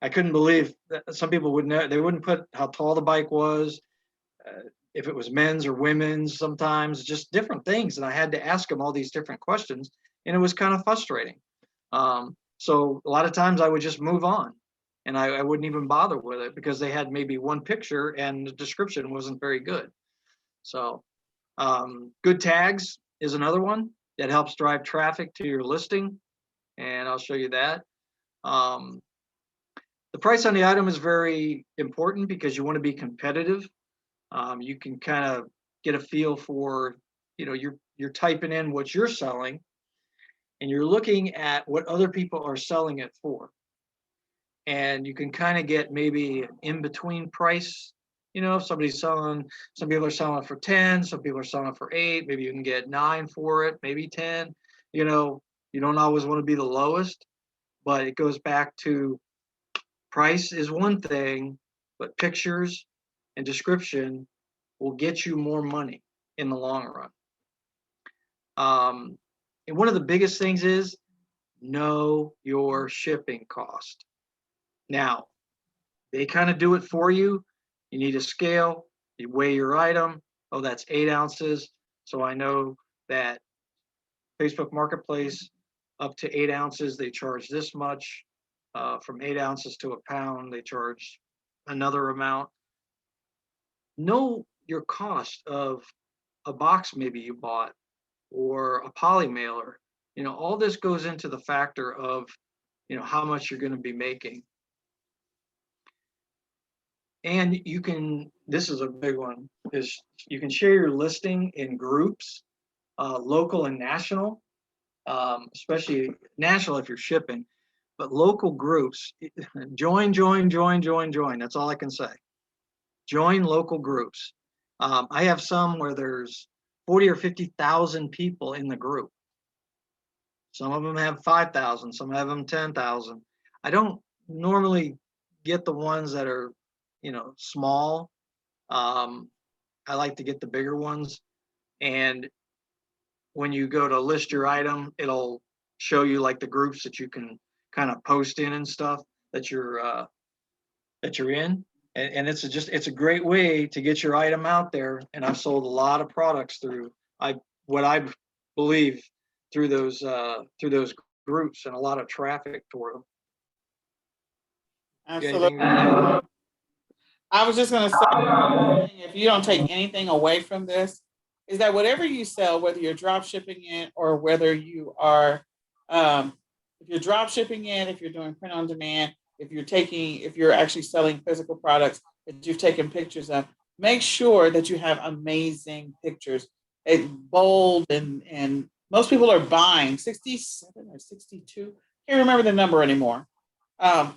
I couldn't believe that some people they wouldn't put how tall the bike was, if it was men's or women's, sometimes just different things. And I had to ask them all these different questions, and it was kind of frustrating. So a lot of times I would just move on, and I wouldn't even bother with it because they had maybe one picture and the description wasn't very good. So good tags is another one that helps drive traffic to your listing, and I'll show you that. The price on the item is very important because you want to be competitive. You can kind of get a feel for, you're typing in what you're selling and you're looking at what other people are selling it for. And you can kind of get maybe an in-between price. If somebody's selling, some people are selling it for 10, some people are selling it for 8, maybe you can get 9 for it, maybe 10. You don't always want to be the lowest, but it goes back to price is one thing, but pictures and description will get you more money in the long run. And one of the biggest things is know your shipping cost. Now, they kind of do it for you. You need a scale, you weigh your item. Oh, that's 8 ounces. So I know that Facebook Marketplace, up to 8 ounces, they charge this much. From 8 ounces to a pound, they charge another amount. Know your cost of a box maybe you bought or a poly mailer. All this goes into the factor of, how much you're going to be making. And this is a big one, is you can share your listing in groups, local and national, especially national if you're shipping, but local groups, join. That's all I can say. Join local groups. I have some where there's 40 or 50,000 people in the group. Some of them have 5,000, some have them 10,000. I don't normally get the ones that are, small. I like to get the bigger ones. And when you go to list your item, it'll show you like the groups that you can kind of post in and stuff that you're in. And it's a great way to get your item out there. And I've sold a lot of products through what I believe through those groups, and a lot of traffic toward them. Absolutely. I was just going to say, if you don't take anything away from this, is that whatever you sell, whether you're drop shipping it or whether you are, if you're drop shipping it, if you're doing print on demand, if you're actually selling physical products that you've taken pictures of, make sure that you have amazing pictures. It's bold, and most people are buying 67 or 62. Can't remember the number anymore. A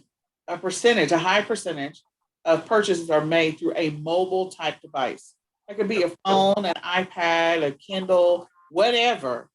high percentage of purchases are made through a mobile type device. It could be a phone, an iPad, a Kindle, whatever,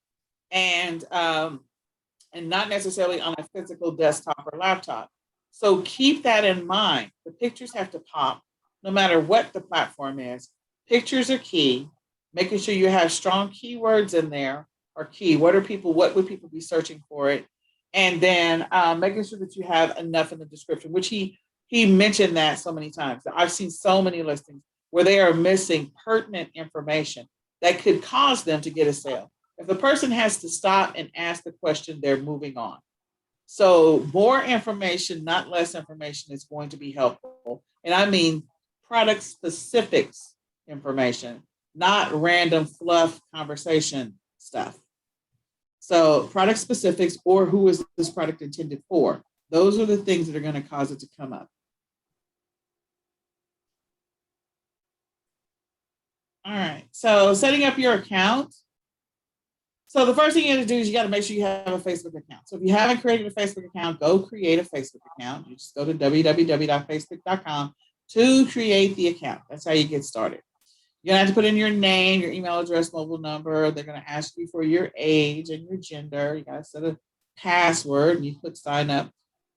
and not necessarily on a physical desktop or laptop. So keep that in mind. The pictures have to pop, no matter what the platform is. Pictures are key. Making sure you have strong keywords in there are key. What would people be searching for it? And then making sure that you have enough in the description, which he mentioned that so many times. I've seen so many listings where they are missing pertinent information that could cause them to get a sale. If the person has to stop and ask the question, they're moving on. So more information, not less information, is going to be helpful. And I mean product specifics information, not random fluff conversation stuff. So product specifics, or who is this product intended for? Those are the things that are going to cause it to come up. All right, so setting up your account. So the first thing you got to do is you got to make sure you have a Facebook account. So if you haven't created a Facebook account, go create a Facebook account. You just go to www.facebook.com to create the account. That's how you get started. You're gonna have to put in your name, your email address, mobile number. They're gonna ask you for your age and your gender. You gotta set a password and you click sign up.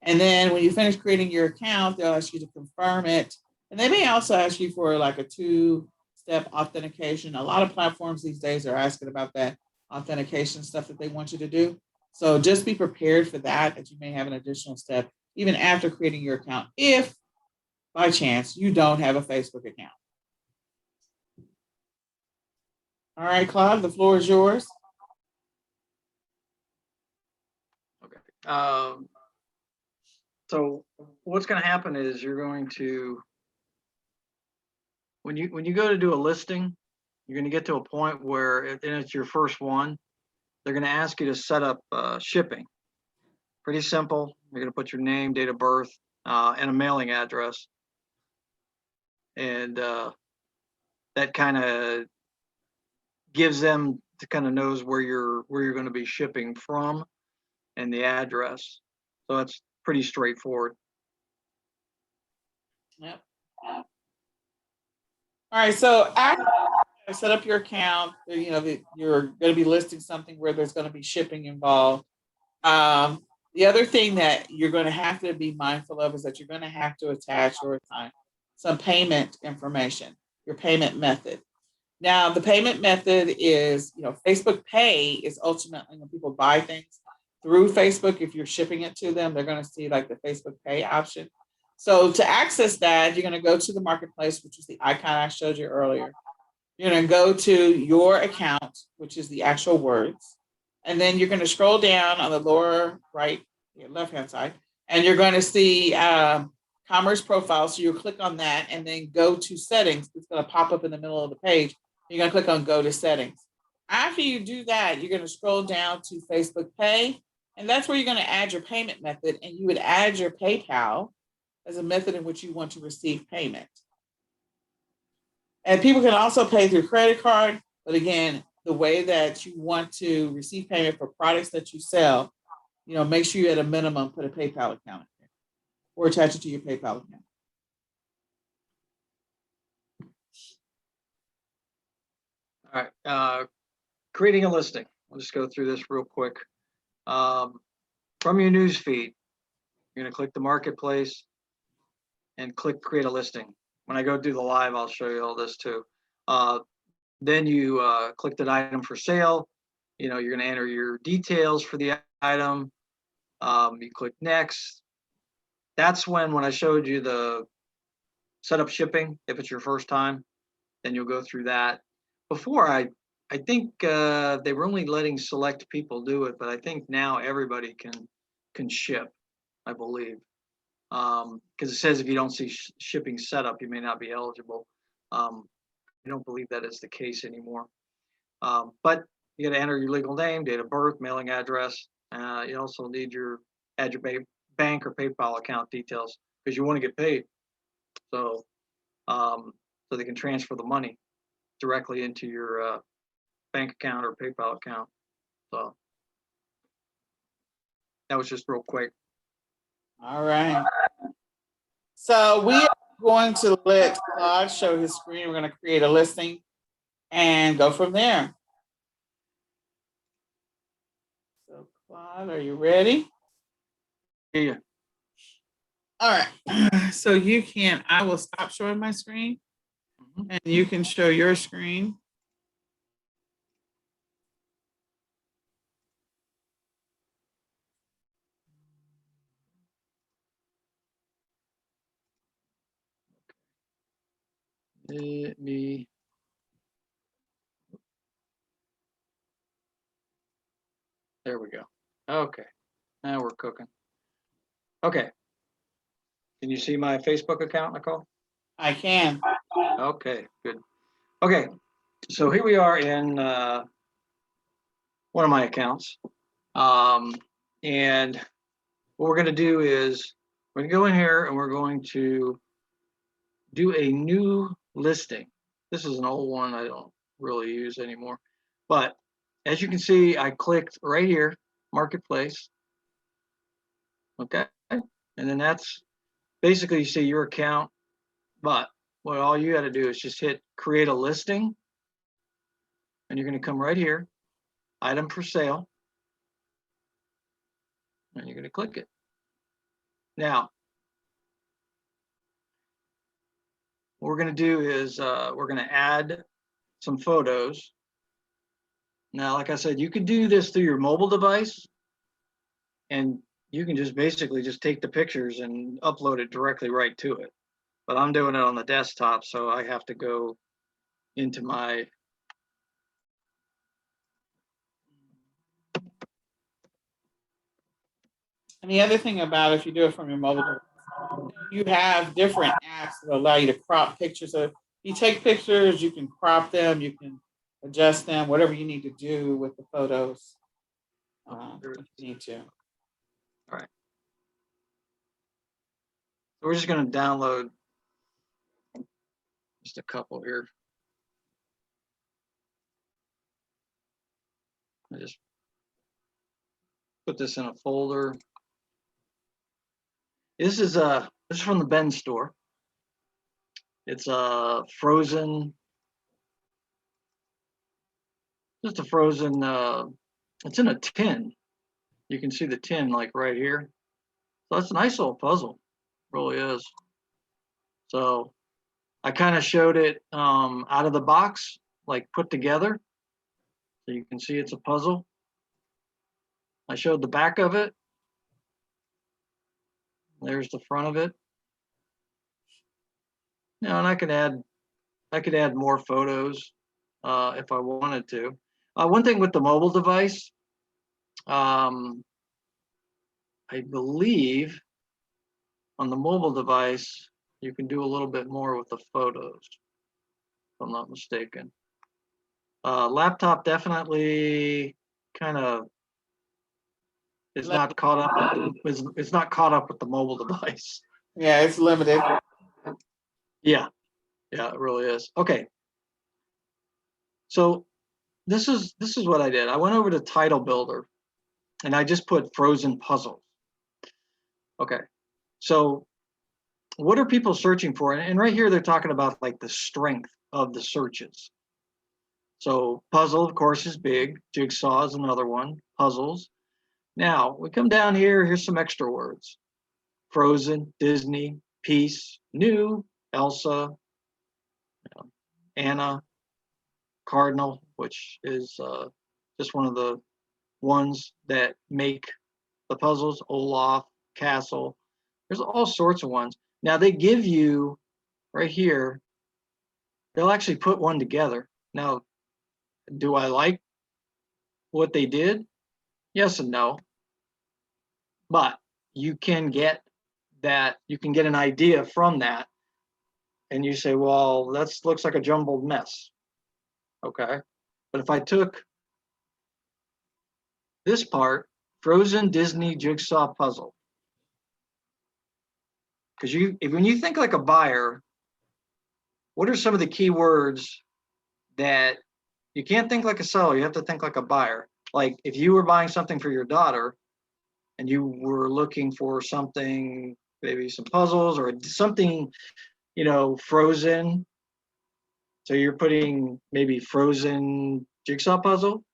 And then when you finish creating your account, they'll ask you to confirm it. And they may also ask you for like a 2-step authentication. A lot of platforms these days are asking about that authentication stuff that they want you to do. So just be prepared for that you may have an additional step even after creating your account, if by chance you don't have a Facebook account. All right, Claude, the floor is yours. Okay. So what's going to happen is you're going to, when you go to do a listing, you're going to get to a point where, and it's your first one, they're going to ask you to set up shipping. Pretty simple. You're going to put your name, date of birth, and a mailing address. And that kind of gives them to kind of knows where you're going to be shipping from and the address. So that's pretty straightforward. Yep. All right, so after you set up your account, you know, you're going to be listing something where there's going to be shipping involved. The other thing that you're going to have to be mindful of is that you're going to have to attach or assign some payment information, your payment method. Now, the payment method is, you know, Facebook Pay is ultimately when people buy things through Facebook. If you're shipping it to them, they're going to see like the Facebook Pay option. So to access that, you're going to go to the marketplace, which is the icon I showed you earlier. You're going to go to your account, which is the actual words. And then you're going to scroll down on the lower right, left-hand side, and you're going to see commerce profile. So you'll click on that and then go to settings. It's going to pop up in the middle of the page. You're going to click on go to settings. After you do that, you're going to scroll down to Facebook Pay, and that's where you're going to add your payment method, and you would add your PayPal as a method in which you want to receive payment. And people can also pay through credit card, but again, the way that you want to receive payment for products that you sell, you know, make sure you at a minimum put a PayPal account in there or attach it to your PayPal account. All right. Creating a listing. I'll just go through this real quick. From your news feed, you're going to click the marketplace and click create a listing. When I go do the live, I'll show you all this too. Then you click that item for sale. You know, you're going to enter your details for the item. You click next. That's when I showed you the setup shipping, if it's your first time, then you'll go through that. Before, I think they were only letting select people do it, but I think now everybody can ship, I believe. Because it says if you don't see shipping setup, you may not be eligible. I don't believe that is the case anymore. But you got to enter your legal name, date of birth, mailing address. You also need add your bank or PayPal account details because you want to get paid. So they can transfer the money directly into your bank account or PayPal account. So that was just real quick. All right. So we are going to let Claude show his screen. We're going to create a listing and go from there. So Claude, are you ready? Yeah. All right. So I will stop showing my screen and you can show your screen. me. There we go. Okay, now we're cooking. Okay. Can you see my Facebook account, Nicole? I can. Okay, good. Okay, so here we are in one of my accounts. And what we're going to do is we're going to go in here and we're going to do a new listing. This is an old one I don't really use anymore. But as you can see, I clicked right here, Marketplace. Okay. And then that's basically you see your account. But what all you got to do is just hit create a listing. And you're going to come right here, item for sale. And you're going to click it. Now, what we're going to do is we're going to add some photos. Now, like I said, you could do this through your mobile device, and you can just basically just take the pictures and upload it directly right to it. But I'm doing it on the desktop, so I have to go into my And the other thing about if you do it from your mobile device, you have different apps that allow you to crop pictures. So you take pictures, you can crop them, you can adjust them, whatever you need to do with the photos. If you need to. All right. So we're just going to download just a couple here. I just put this in a folder. This is from the Ben store. It's a frozen, just a frozen. It's in a tin. You can see the tin like right here. So that's a nice little puzzle, really is. So I kind of showed it out of the box, like put together. So you can see it's a puzzle. I showed the back of it. There's the front of it. Now, and I could add more photos if I wanted to. One thing with the mobile device, I believe on the mobile device, you can do a little bit more with the photos, if I'm not mistaken. Laptop definitely kind of is not caught up. It's not caught up with the mobile device. Yeah, it's limited. Yeah, it really is. Okay, so this is what I did. I went over to Title Builder, and I just put frozen puzzles. Okay, so what are people searching for? And right here, they're talking about like the strength of the searches. So puzzle, of course, is big. Jigsaw is another one. Puzzles. Now we come down here. Here's some extra words: Frozen, Disney, Peace, New, Elsa, Anna, Cardinal, which is just one of the ones that make the puzzles. Olaf, Castle. There's all sorts of ones. Now they give you right here. They'll actually put one together. Now, do I like what they did? Yes and no. But you can get that, you can get an idea from that. And you say, well, that looks like a jumbled mess. Okay. But if I took this part, Frozen Disney Jigsaw Puzzle, because when you think like a buyer, what are some of the key words that you can't think like a seller, you have to think like a buyer. Like if you were buying something for your daughter and you were looking for something, maybe some puzzles or something, frozen. So you're putting maybe frozen jigsaw puzzle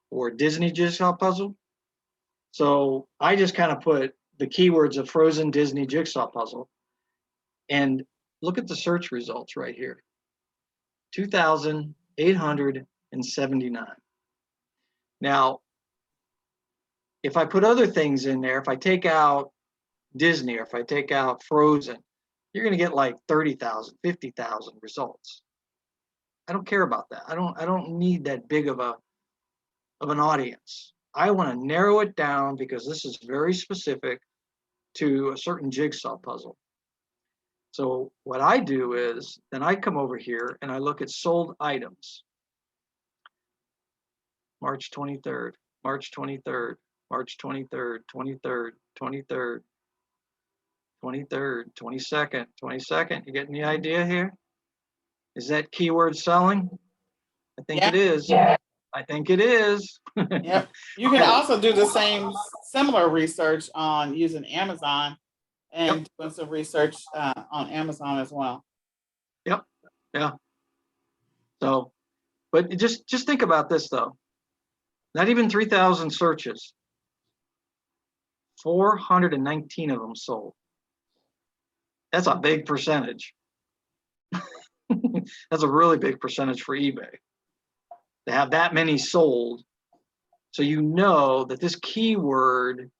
or Disney jigsaw puzzle. So I just kind of put the keywords of frozen Disney jigsaw puzzle and look at the search results right here. 2,879. Now, if I put other things in there, if I take out Disney or if I take out Frozen, you're going to get like 30,000, 50,000 results. I don't care about that. I don't need that big of an audience. I want to narrow it down because this is very specific to a certain jigsaw puzzle. So what I do is then I come over here and I look at sold items. March 23rd, March 23rd, March 23rd, 23rd, 23rd, 23rd, 22nd, 22nd. You getting the idea here? Is that keyword selling? I think it is. Yeah. I think it is. Yep. You can also do the same similar research on using Amazon and doing some research on Amazon as well. Yep. Yeah. So, but just think about this though. Not even 3,000 searches. 419 of them sold. That's a big percentage. That's a really big percentage for eBay to have that many sold. So you know that this keyword,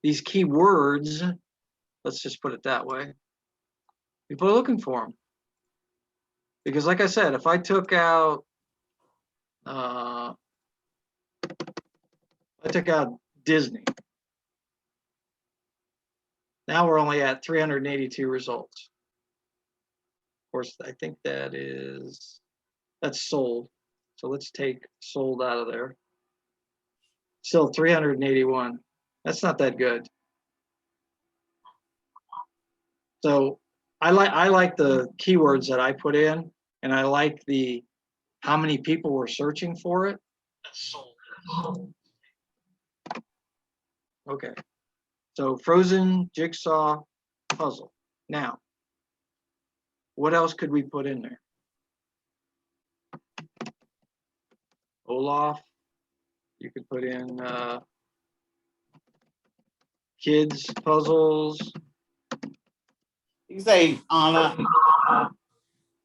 these keywords, let's just put it that way, people are looking for them. Because like I said, if I took out, Disney, now we're only at 382 results. Of course, I think that's sold. So let's take sold out of there. Still 381. That's not that good. So I like the keywords that I put in, and I like the how many people were searching for it. That's sold. Okay. So frozen jigsaw puzzle. Now, what else could we put in there? Olaf. You could put in kids puzzles. You can say on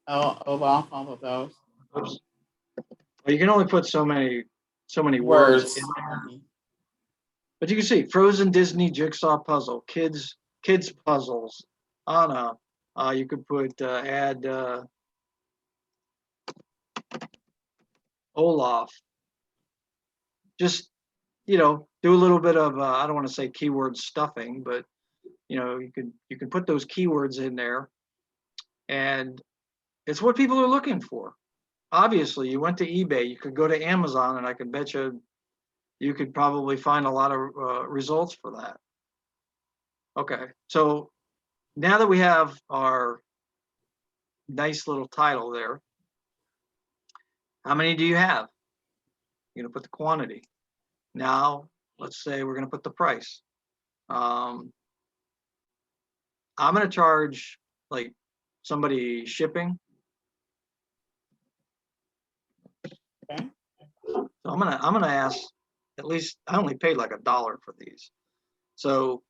Olaf, all of those. Oops. Well, you can only put so many words in there. But you can see frozen Disney jigsaw puzzle, kids puzzles. Anna, you could put add Olaf. Just do a little bit of I don't want to say keyword stuffing, but you can put those keywords in there, and it's what people are looking for. Obviously, you went to eBay, you could go to Amazon, and I can bet you could probably find a lot of results for that. Okay, so now that we have our nice little title there, how many do you have? You're gonna put the quantity. Now, let's say we're gonna put the price. I'm gonna charge like somebody shipping. Okay. So I'm gonna ask, at least I only paid like $1 for these. So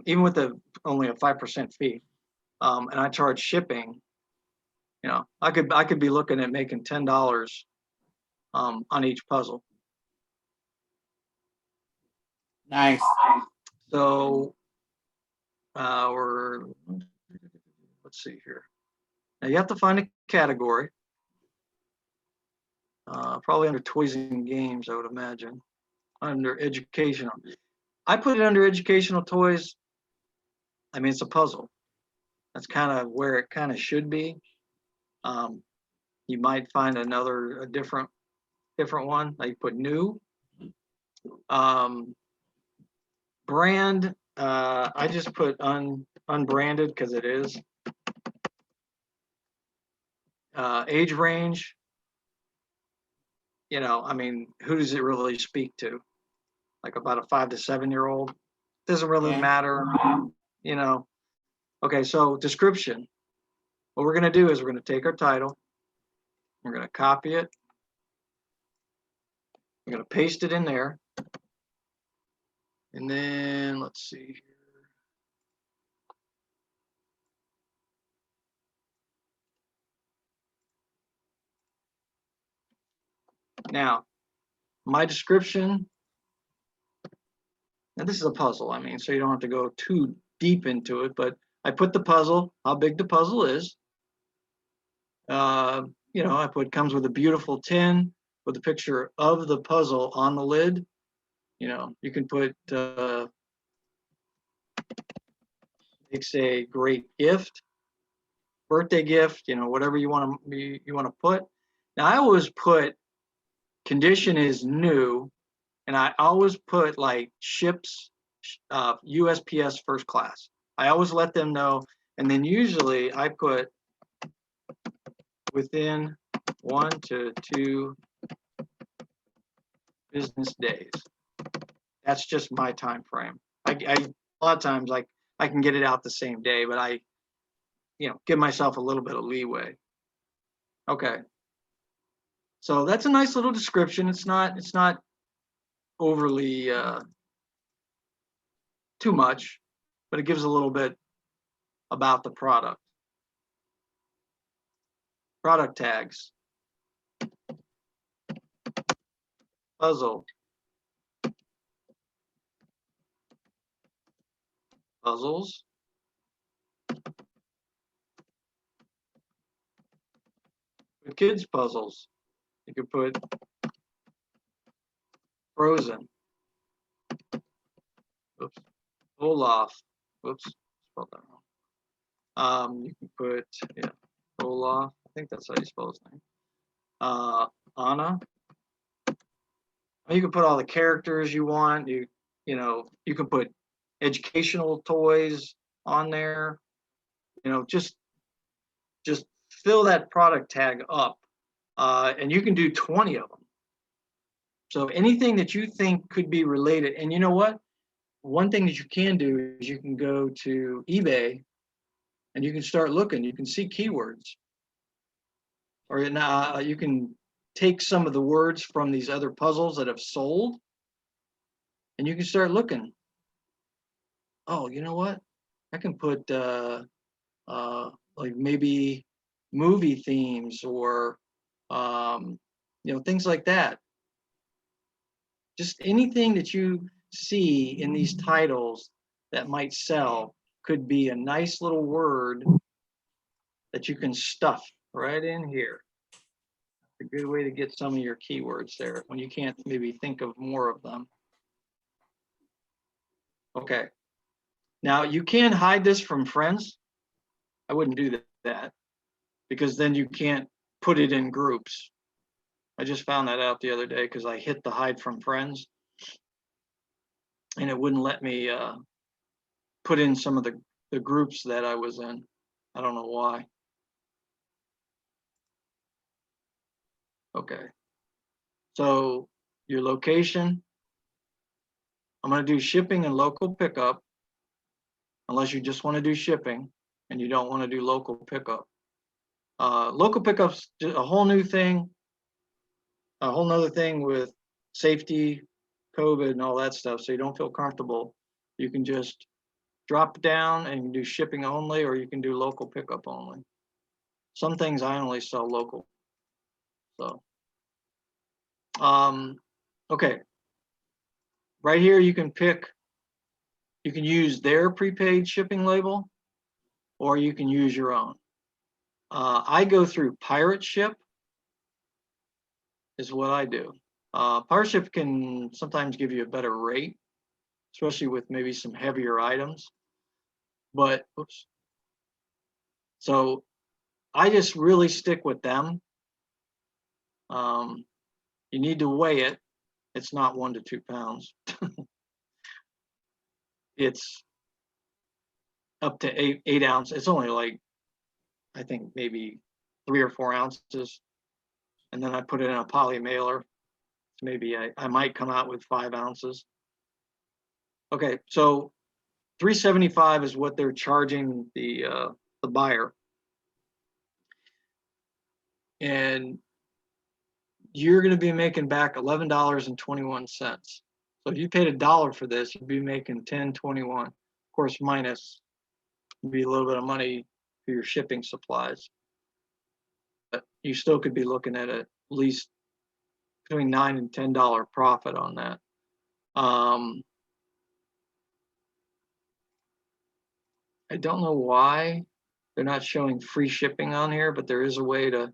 even with only a 5% fee, and I charge shipping, I could be looking at making $10 on each puzzle. Nice. So let's see here. Now you have to find a category. Probably under toys and games, I would imagine. Under educational. I put it under educational toys. I mean, it's a puzzle. That's kind of where it kind of should be. You might find a different one. Like put new. Brand, I just put unbranded because it is. Age range. I mean, who does it really speak to? Like about a 5 to 7 year old. Doesn't really matter. Okay, so description. What we're going to do is we're going to take our title. We're going to copy it. We're going to paste it in there. And then let's see here. Now, my description, and this is a puzzle, I mean, so you don't have to go too deep into it, but I put the puzzle, how big the puzzle is. You know, I put comes with a beautiful tin with a picture of the puzzle on the lid. You know, you can put makes a great gift, birthday gift, you know, whatever you want to put. Now I always put condition is new, and I always put like ships USPS first class. I always let them know, and then usually I put within 1 to 2 business days. That's just my time frame. I a lot of times like I can get it out the same day, but I, you know, give myself a little bit of leeway. Okay. So that's a nice little description. It's not overly too much, but it gives a little bit about the product. Product tags. Puzzle. Puzzles. Kids puzzles. You could put Frozen. Oops. Olaf. Oops. Spelled that wrong. You can put, yeah, Olaf. I think that's how you spell his name. Anna. You can put all the characters you want. You know, you can put educational toys on there. You know, just fill that product tag up, and you can do 20 of them. So anything that you think could be related, and you know what? One thing that you can do is you can go to eBay and you can start looking. You can see keywords, or you can take some of the words from these other puzzles that have sold, and you can start looking. Oh, you know what? I can put like maybe movie themes or you know, things like that. Just anything that you see in these titles that might sell could be a nice little word that you can stuff right in here. A good way to get some of your keywords there when you can't maybe think of more of them. Okay. Now you can hide this from friends. I wouldn't do that because then you can't put it in groups. I just found that out the other day because I hit the hide from friends and it wouldn't let me put in some of the groups that I was in. I don't know why. Okay. So your location, I'm going to do shipping and local pickup, unless you just want to do shipping and you don't want to do local pickup. Local pickup's a whole new thing, a whole nother thing with safety, COVID and all that stuff. So you don't feel comfortable. You can just drop down and you can do shipping only, or you can do local pickup only. Some things I only sell local. So, okay. Right here, you can use their prepaid shipping label, or you can use your own. I go through Pirate Ship is what I do. Pirate Ship can sometimes give you a better rate, especially with maybe some heavier items. But, oops. So I just really stick with them. You need to weigh it. It's not 1 to 2 pounds. It's up to eight ounces. It's only like, I think maybe 3 or 4 ounces. And then I put it in a poly mailer. Maybe I might come out with 5 ounces. Okay, so $3.75 is what they're charging the buyer. And you're going to be making back $11.21. So if you paid $1 for this, you'd be making $10.21. Of course, minus be a little bit of money for your shipping supplies. But you still could be looking at least between $9 and $10 profit on that. I don't know why they're not showing free shipping on here, but there is a way to,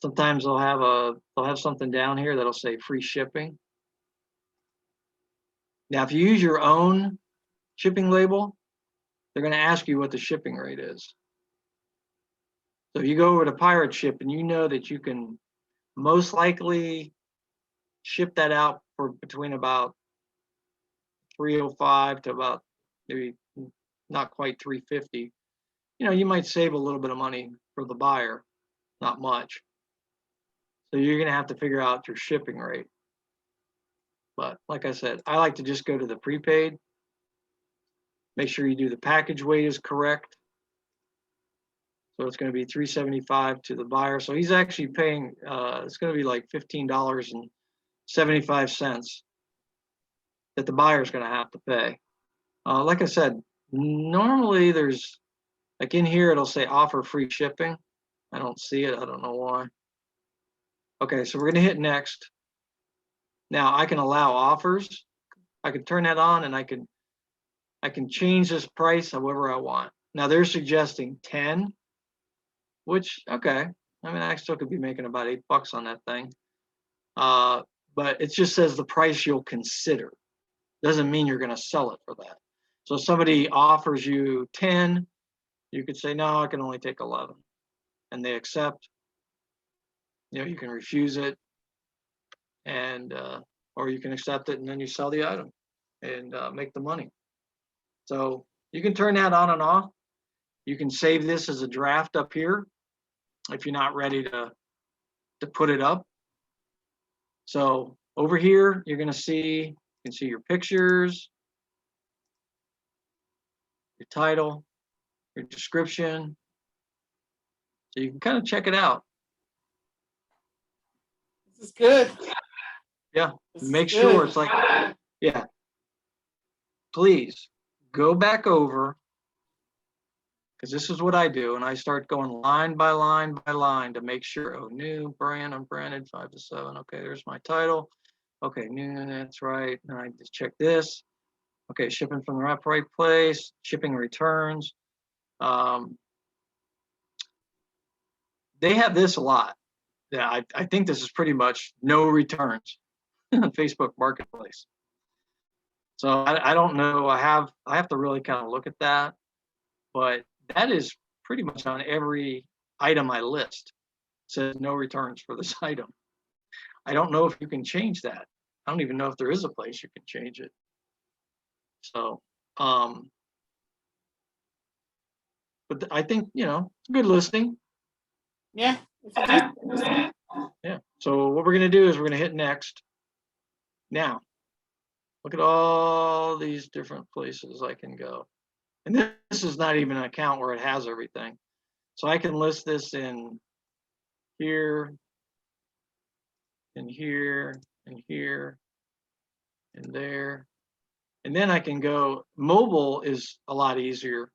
sometimes they'll have something down here that'll say free shipping. Now, if you use your own shipping label, they're going to ask you what the shipping rate is. So if you go over to Pirate Ship and you know that you can most likely ship that out for between about 305 to about maybe not quite 350, you might save a little bit of money for the buyer, not much. So you're going to have to figure out your shipping rate. But like I said, I like to just go to the prepaid. Make sure you do the package weight is correct. So it's going to be $375 to the buyer. So he's actually paying, it's going to be like $15.75 that the buyer is going to have to pay. Like I said, normally there's, like in here, it'll say offer free shipping. I don't see it. I don't know why. Okay, so we're going to hit next. Now I can allow offers. I can turn that on and I can change this price however I want. Now they're suggesting 10, which, okay. I mean, I still could be making about $8 on that thing. But it just says the price you'll consider. Doesn't mean you're going to sell it for that. So if somebody offers you 10, you could say, no, I can only take 11. And they accept. You can refuse it, and or you can accept it and then you sell the item and make the money. So you can turn that on and off. You can save this as a draft up here if you're not ready to put it up. So over here, you're going to see, you can see your pictures, your title, your description. So you can kind of check it out. This is good. Yeah, This is make good. sure it's like, yeah. Please go back over, because this is what I do, and I start going line by line by line to make sure, oh, new brand, unbranded, 5 to 7. Okay, there's my title. Okay, new, that's right. And I just check this. Okay, shipping from the right place, shipping returns. They have this a lot. Yeah, I think this is pretty much no returns on Facebook Marketplace. So I don't know. I have to really kind of look at that, but that is pretty much on every item I list. It says no returns for this item. I don't know if you can change that. I don't even know if there is a place you can change it. So, but I think, it's a good listing. Yeah. It's a decent listing. Yeah. So what we're going to do is we're going to hit next. Now, look at all these different places I can go. And this is not even an account where it has everything. So I can list this in here, and here, and here, and there. And then I can go, mobile is a lot easier.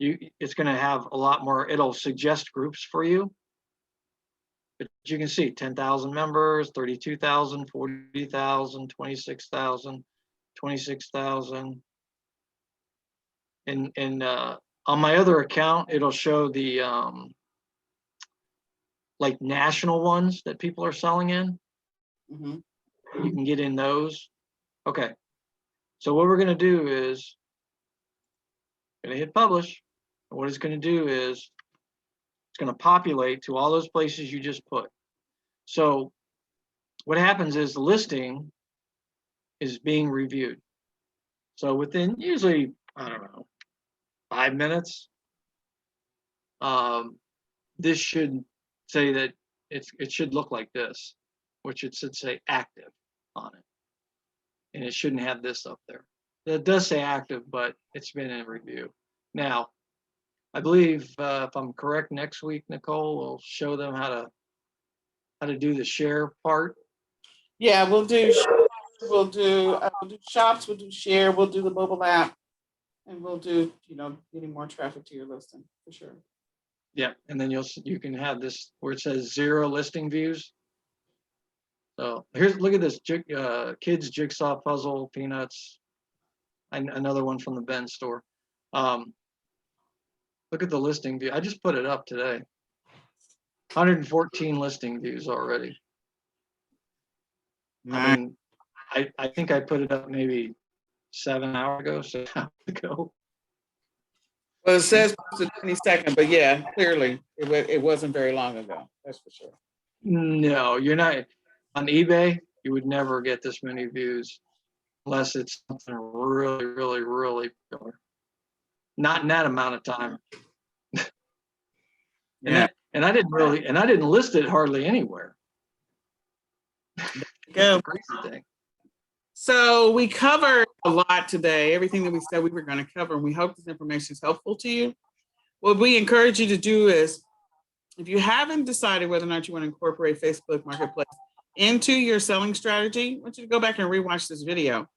It's going to have a lot more, it'll suggest groups for you. But you can see 10,000 members, 32,000, 40,000, 26,000, 26,000. And on my other account, it'll show the like national ones that people are selling in. Mm-hmm. You can get in those. Okay. So what we're going to do is going to hit publish. And what it's going to do is it's going to populate to all those places you just put. So what happens is the listing is being reviewed. So within usually, I don't know, 5 minutes, this should say that it should look like this, which it should say active on it. And it shouldn't have this up there. It does say active, but it's been in review. Now, I believe if I'm correct, next week, Nicole will show them how to do the share part. Yeah, we'll do shops, we'll do share, we'll do the mobile app, and we'll do, getting more traffic to your listing for sure. Yeah, and then you can have this where it says 0 listing views. So look at this, kids jigsaw puzzle, peanuts, and another one from the Ben store. Look at the listing view. I just put it up today. 114 listing views already. I Nice. mean, I think I put it up maybe 7 hours ago, 6 hours ago. Well, it says posted 22nd, but yeah, clearly it wasn't very long ago. That's for sure. No, you're not on eBay. You would never get this many views unless it's something really, really, really popular. Not in that amount of time. Yeah. And I didn't list it hardly anywhere. That's Go. the crazy thing. So we covered a lot today, everything that we said we were going to cover, and we hope this information is helpful to you. What we encourage you to do is, if you haven't decided whether or not you want to incorporate Facebook Marketplace into your selling strategy, I want you to go back and rewatch this video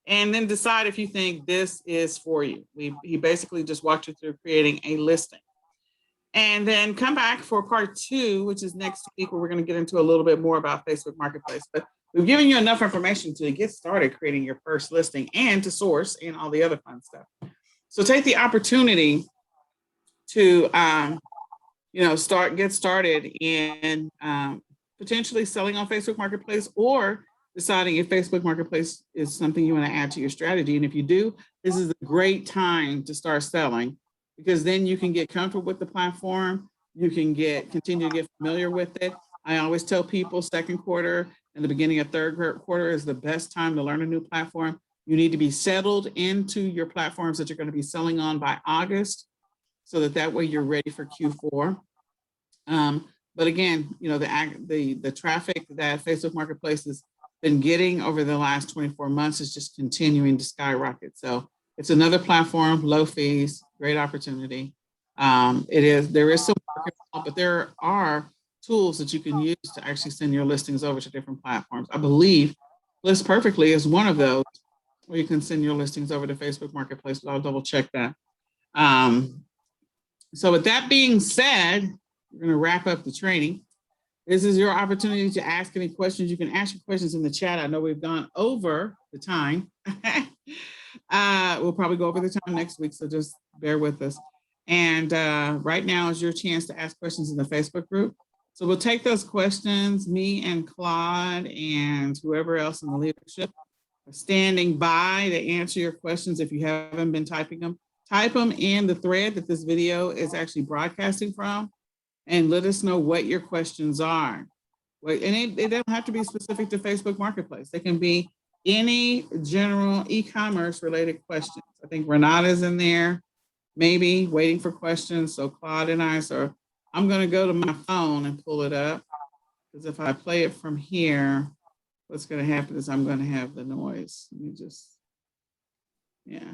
and then decide if you think this is for you. He basically just walked you through creating a listing. And then come back for part 2, which is next week, where we're going to get into a little bit more about Facebook Marketplace. But we've given you enough information to get started creating your first listing and to source and all the other fun stuff. So take the opportunity to get started in potentially selling on Facebook Marketplace, or deciding if Facebook Marketplace is something you want to add to your strategy. And if you do, this is a great time to start selling, because then you can get comfortable with the platform. You can continue to get familiar with it. I always tell people second quarter and the beginning of third quarter is the best time to learn a new platform. You need to be settled into your platforms that you're going to be selling on by August, so that way you're ready for Q4. But again, the traffic that Facebook Marketplace has been getting over the last 24 months is just continuing to skyrocket. So it's another platform, low fees, great opportunity. There is some work involved, but there are tools that you can use to actually send your listings over to different platforms. I believe List Perfectly is one of those where you can send your listings over to Facebook Marketplace, but I'll double check that. So with that being said, we're going to wrap up the training. This is your opportunity to ask any questions. You can ask your questions in the chat. I know we've gone over the time. We'll probably go over the time next week, so just bear with us. And right now is your chance to ask questions in the Facebook group. So we'll take those questions. Me and Claude and whoever else in the leadership are standing by to answer your questions. If you haven't been typing them, type them in the thread that this video is actually broadcasting from, and let us know what your questions are. And they don't have to be specific to Facebook Marketplace. They can be any general e-commerce related questions. I think Renata's in there, maybe waiting for questions. So Claude and I'm going to go to my phone and pull it up, because if I play it from here, what's going to happen is I'm going to have the noise. Let me just, yeah.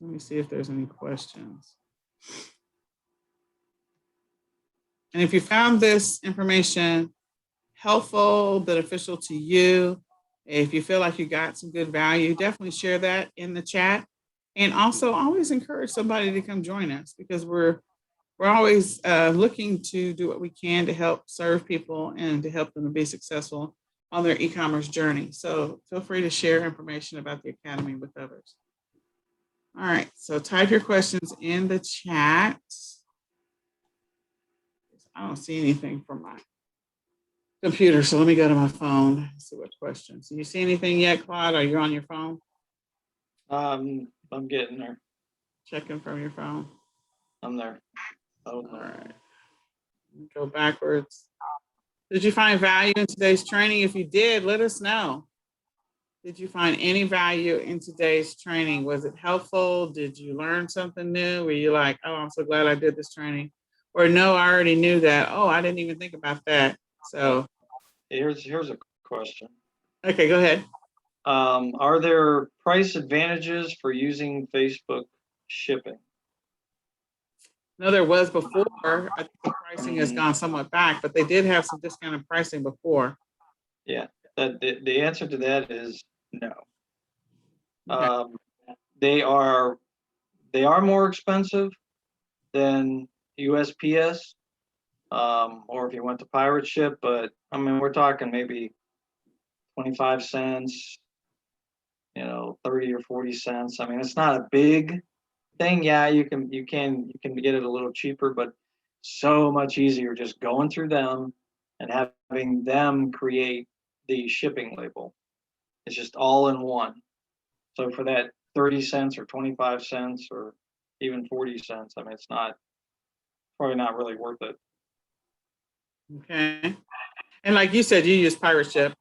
Let me see if there's any questions. And if you found this information helpful, beneficial to you, if you feel like you got some good value, definitely share that in the chat. And also always encourage somebody to come join us, because we're always looking to do what we can to help serve people and to help them to be successful on their e-commerce journey. So feel free to share information about the Academy with others. All right, so type your questions in the chat. I don't see anything from my computer, so let me go to my phone, see what questions. Do you see anything yet, Claude? Are you on your phone? I'm getting there. Checking from your phone. I'm there. Oh, all right. Go backwards. Did you find value in today's training? If you did, let us know. Did you find any value in today's training? Was it helpful? Did you learn something new? Were you like, oh, I'm so glad I did this training? Or no, I already knew that. Oh, I didn't even think about that. So here's a question. Okay, go ahead. Are there price advantages for using Facebook shipping? No, there was before. I think the pricing has gone somewhat back, but they did have some discounted pricing before. Yeah, the answer to that is no. Okay. They are more expensive than USPS, or if you went to pirate ship, but I mean, we're talking maybe 25 cents, 30 or 40 cents. I mean, it's not a big thing. Yeah, you can get it a little cheaper, but so much easier just going through them and having them create the shipping label. It's just all in one. So for that 30 cents or 25 cents or even 40 cents, I mean, it's probably not really worth it. Okay. And like you said, you use pirate ship.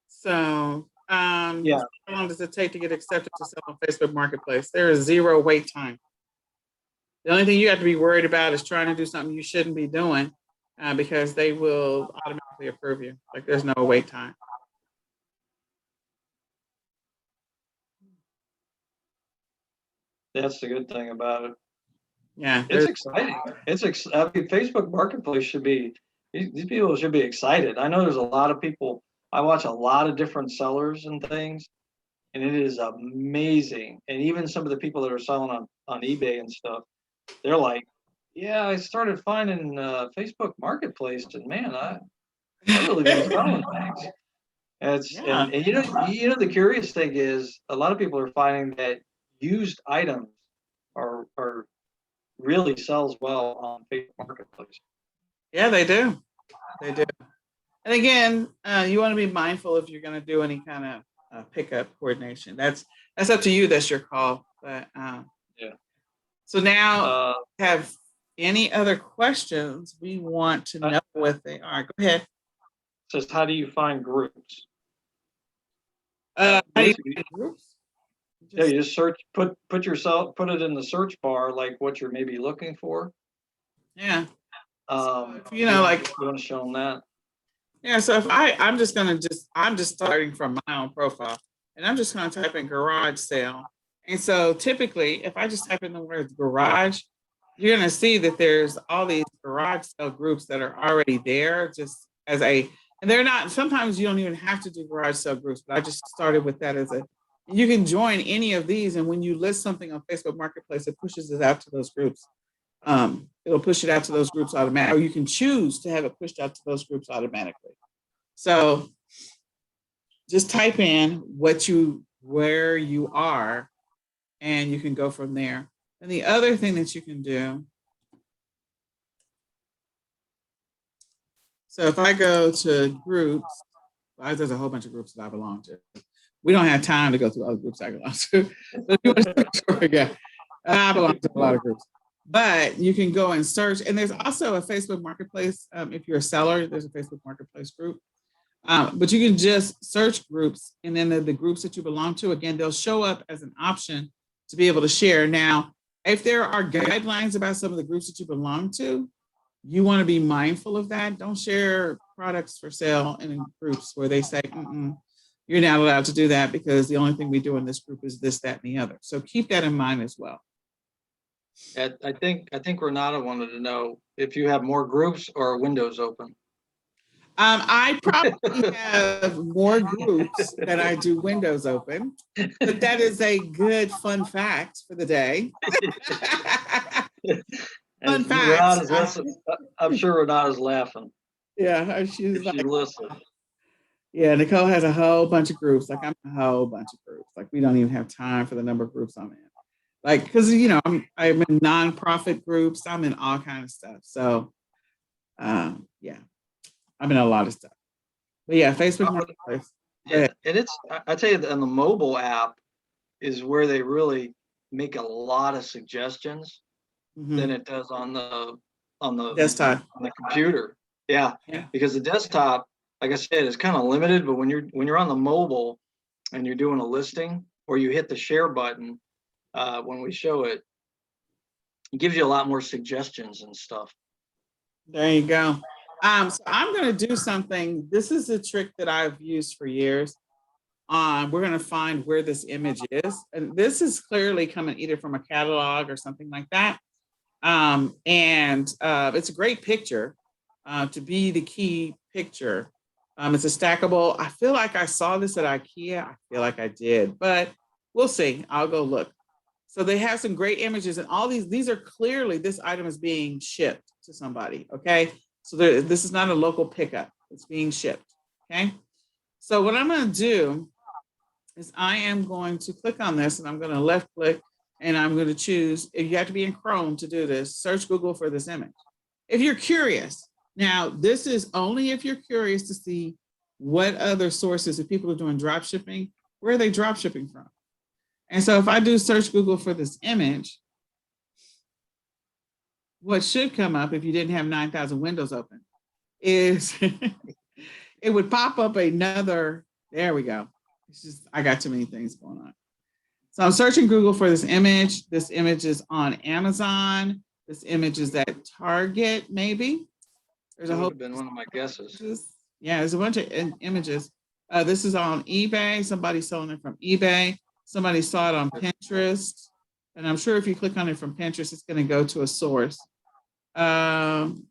So Yeah. how long does it take to get accepted to sell on Facebook Marketplace? There is 0 wait time. The only thing you have to be worried about is trying to do something you shouldn't be doing because they will automatically approve you. Like there's no wait time. That's the good thing about it. Yeah. It's exciting. I mean, Facebook Marketplace should be, these people should be excited. I know there's a lot of people, I watch a lot of different sellers and things, and it is amazing. And even some of the people that are selling on eBay and stuff, they're like, yeah, I started finding Facebook Marketplace, and man, I really been selling things. And the curious thing is a lot of people are finding that used items are really sells well on Facebook Marketplace. Yeah, they do. They do. And again, you want to be mindful if you're going to do any kind of pickup coordination. That's up to you. That's your call. But Yeah. So now, have any other questions? We want to know what they are. Go ahead. Says, how do you find groups? How do you find groups? Yeah, you just search, put it in the search bar, like what you're maybe looking for. Yeah. Like you want to show them that. Yeah. So if I'm just starting from my own profile, and I'm just going to type in garage sale. And so typically, if I just type in the word garage, you're going to see that there's all these garage sale groups that are already there, just as and they're not. Sometimes you don't even have to do garage sale groups, but I just started with that as you can join any of these, and when you list something on Facebook Marketplace, it pushes it out to those groups. It'll push it out to those groups automatically, or you can choose to have it pushed out to those groups automatically. So just type in where you are, and you can go from there. And the other thing that you can do, so if I go to groups, there's a whole bunch of groups that I belong to. We don't have time to go through other groups I belong to. But if you want to search, again, I belong to a lot of groups. But you can go and search. And there's also a Facebook Marketplace. If you're a seller, there's a Facebook Marketplace group. But you can just search groups, and then the groups that you belong to, again, they'll show up as an option to be able to share. Now, if there are guidelines about some of the groups that you belong to, you want to be mindful of that. Don't share products for sale in groups where they say, you're not allowed to do that because the only thing we do in this group is this, that, and the other. So keep that in mind as well. I think Renata wanted to know if you have more groups or windows open. I probably have more groups than I do windows open, but that is a good fun fact for the day. Fun fact. I'm sure Renata's laughing. Yeah, she's like, listening. Yeah, Nicole has a whole bunch of groups. Like I'm a whole bunch of groups. Like we don't even have time for the number of groups I'm in. Like, because I'm in nonprofit groups. I'm in all kinds of stuff. So, yeah, I'm in a lot of stuff. But yeah, Facebook Marketplace. Yeah, and I tell you, on the mobile app is where they really make a lot of suggestions than it does on the desktop, on the computer. Yeah, because the desktop, like I said, is kind of limited. But when you're on the mobile and you're doing a listing, or you hit the share button when we show it, it gives you a lot more suggestions and stuff. There you go. So I'm going to do something. This is a trick that I've used for years. We're going to find where this image is. And this is clearly coming either from a catalog or something like that. It's a great picture to be the key picture. It's a stackable. I feel like I saw this at IKEA. I feel like I did, but we'll see. I'll go look. So they have some great images, and all these are clearly, this item is being shipped to somebody, okay? So this is not a local pickup. It's being shipped, okay? So what I'm going to do is I am going to click on this and I'm going to left click and I'm going to choose, if you have to be in Chrome to do this, search Google for this image. If you're curious, now this is only if you're curious to see what other sources, if people are doing drop shipping, where are they drop shipping from? And so if I do search Google for this image, what should come up if you didn't have 9,000 windows open is it would pop up another, there we go. It's just, I got too many things going on. So I'm searching Google for this image. This image is on Amazon. This image is at Target, maybe. There's That would have been one of my guesses. Yeah, there's a bunch of images. This is on eBay. Somebody's selling it from eBay. Somebody saw it on Pinterest. And I'm sure if you click on it from Pinterest, it's going to go to a source. Amazon.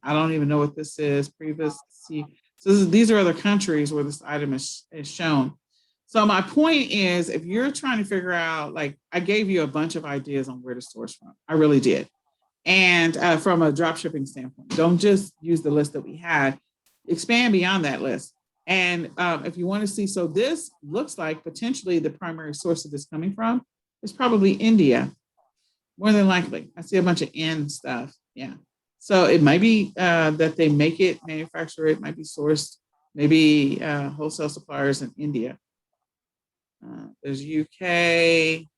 I don't even know what this is. Previous. So these are other countries where this item is shown. So my point is, if you're trying to figure out, like, I gave you a bunch of ideas on where to source from. I really did. And from a drop shipping standpoint, don't just use the list that we had. Expand beyond that list. And if you want to see, so this looks like potentially the primary source of this coming from is probably India. More than likely. I see a bunch of N stuff. Yeah. So it might be that they make it, manufacture it, might be sourced, maybe wholesale suppliers in India. There's UK, and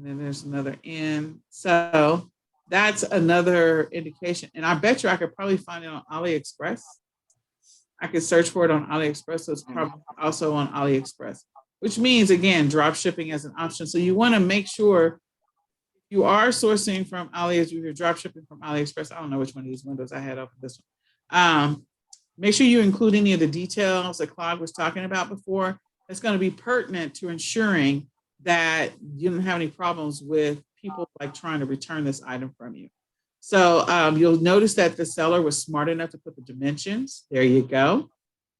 then there's another N. So that's another indication. And I bet you I could probably find it on AliExpress. I could search for it on AliExpress. So it's probably also on AliExpress, which means, again, drop shipping as an option. So you want to make sure you are sourcing from AliExpress, you're drop shipping from AliExpress. I don't know which one of these windows I had open this one. Make sure you include any of the details that Claude was talking about before. That's going to be pertinent to ensuring that you don't have any problems with people like trying to return this item from you. So you'll notice that the seller was smart enough to put the dimensions. There you go.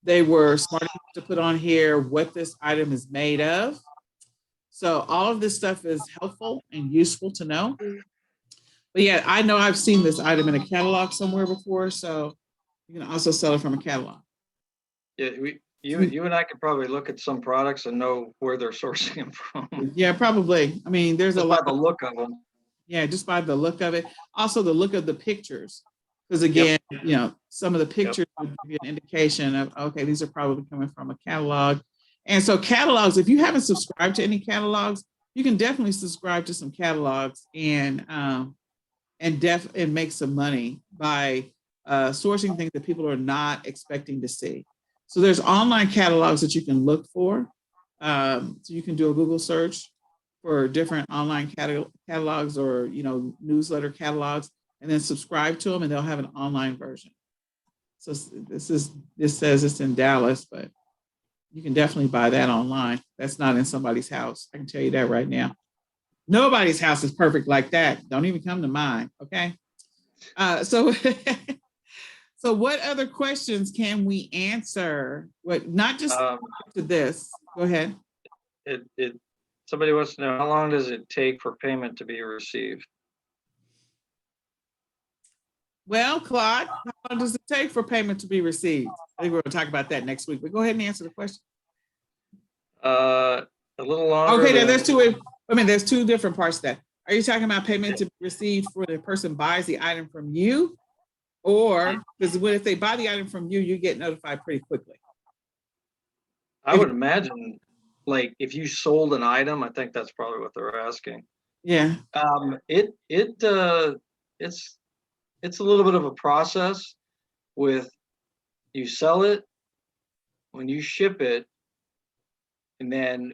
They were smart enough to put on here what this item is made of. So all of this stuff is helpful and useful to know. But yeah, I know I've seen this item in a catalog somewhere before, so you can also sell it from a catalog. Yeah, you and I could probably look at some products and know where they're sourcing them from. Yeah, probably. I mean, there's Just a lot by the look of them. Yeah, just by the look of it. Also, the look of the pictures. Because again, you know, some of the pictures would give you an indication of, okay, these are probably coming from a catalog. And so catalogs, if you haven't subscribed to any catalogs, you can definitely subscribe to some catalogs and make some money by sourcing things that people are not expecting to see. So there's online catalogs that you can look for. So you can do a Google search for different online catalogs or, you know, newsletter catalogs, and then subscribe to them, and they'll have an online version. So this says it's in Dallas, but you can definitely buy that online. That's not in somebody's house. I can tell you that right now. Nobody's house is perfect like that. Don't even come to mine. Okay. So what other questions can we answer? What, not just to this. Go ahead. Somebody wants to know, how long does it take for payment to be received? Well, Claude, how long does it take for payment to be received? I think we're going to talk about that next week, but go ahead and answer the question. A little longer. Okay, there's two different parts to that. Are you talking about payment to be received for the person buys the item from you? Or, because if they buy the item from you, you get notified pretty quickly. I would imagine, like, if you sold an item, I think that's probably what they're asking. Yeah. It's a little bit of a process with, you sell it, when you ship it, and then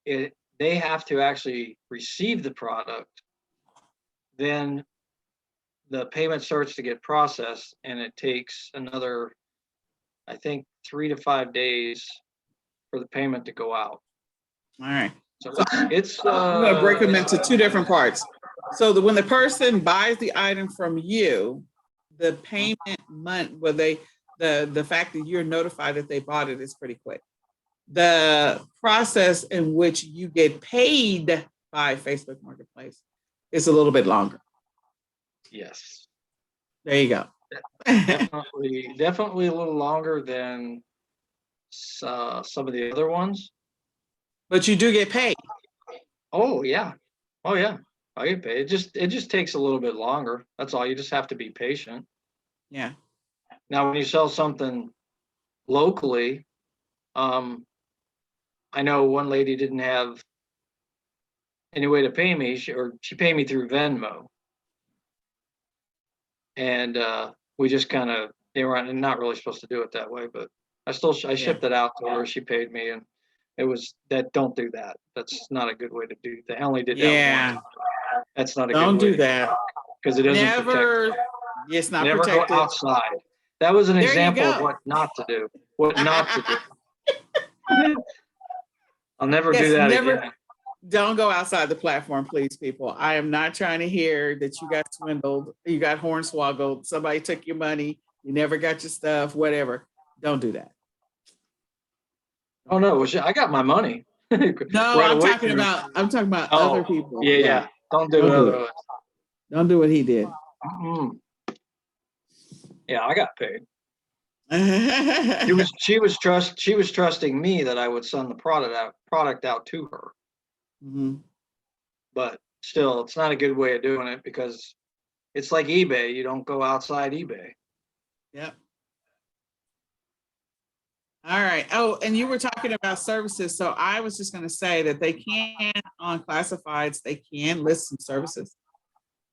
they have to actually receive the product. Then the payment starts to get processed, and it takes another, I think, 3 to 5 days for the payment to go out. All right. So it's I'm going to break them into two different parts. So when the person buys the item from you, the payment month, the fact that you're notified that they bought it is pretty quick. The process in which you get paid by Facebook Marketplace is a little bit longer. Yes. There you go. Definitely a little longer than some of the other ones. But you do get paid. Oh yeah, oh yeah, I get paid. It just takes a little bit longer. That's all. You just have to be patient. Yeah. Now, when you sell something locally, um, I know one lady didn't have any way to pay me, she paid me through Venmo, and we just kind of they were not really supposed to do it that way, but I shipped it out to her. She paid me, and it was that. Don't do that. That's not a good way to do that. I only did that Yeah. once. That's not a Don't good way do that. because it doesn't protect. Never. It's not Never protected. go outside. That was an There you example of go. what not to do. What not to do. I'll never Yes, do that never. again. Don't go outside the platform, please, people. I am not trying to hear that you got swindled, you got hornswoggled, somebody took your money, you never got your stuff, whatever. Don't do that. Oh no, I got my money. No, Right I'm away talking through. about Oh, other people. yeah. Don't do Don't do it. it. Don't do what he did. Mm. Yeah, I got paid. Mhm. She was trusting me that I would send the product out to her. But still, it's not a good way of doing it because it's like eBay. You don't go outside eBay. Yep. All right. Oh, and you were talking about services. So I was just going to say that they can, on classifieds, they can list some services.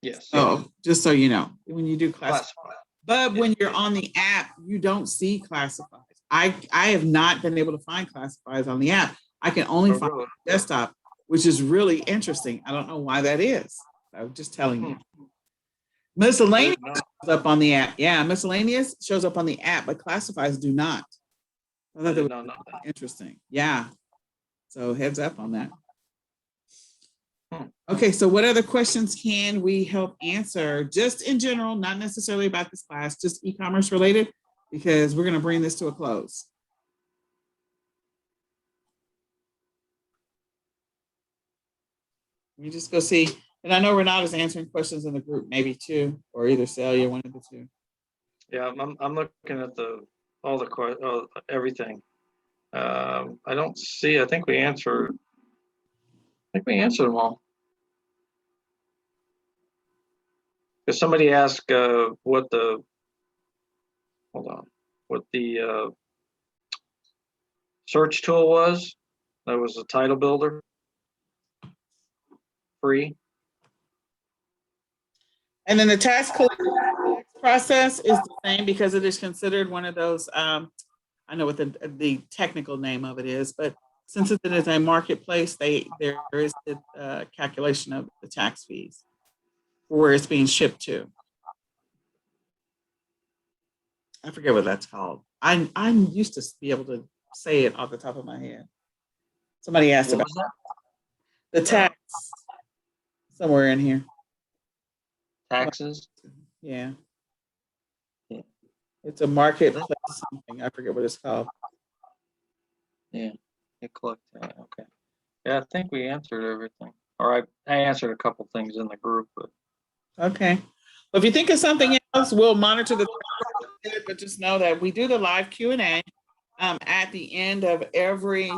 Yes. Oh, just so you know, when you do classifieds. Classified. But when you're on the app, you don't see classifieds. I have not been able to find classifieds on the app. I can only find really? desktop, which is really interesting. I don't know why that is. I'm just telling you. Miscellaneous shows up on the app. Yeah, miscellaneous shows up on the app, but classifieds do not. I thought that was interesting. Yeah. So heads up on that. Okay, so what other questions can we help answer? Just in general, not necessarily about this class, just e-commerce related, because we're going to bring this to a close. Let me just go see. And I know Renata's answering questions in the group, maybe two, or either Celia, one of the two. Yeah, I'm looking at all the everything. I don't see. I think we answered them all. Because somebody asked what the search tool was. That was a title builder. Free. And then the tax collection process is the same because it is considered one of those, I know what the technical name of it is, but since it is a marketplace, there is the calculation of the tax fees for where it's being shipped to. I forget what that's called. I used to be able to say it off the top of my head. Somebody asked about that? The tax somewhere in here. Taxes. Yeah. It's a marketplace something. I forget what it's called. Yeah. Okay. Yeah, I think we answered everything. All right. I answered a couple things in the group, but okay. Well, if you think of something else, we'll monitor the but just know that we do the live Q&A at the end of every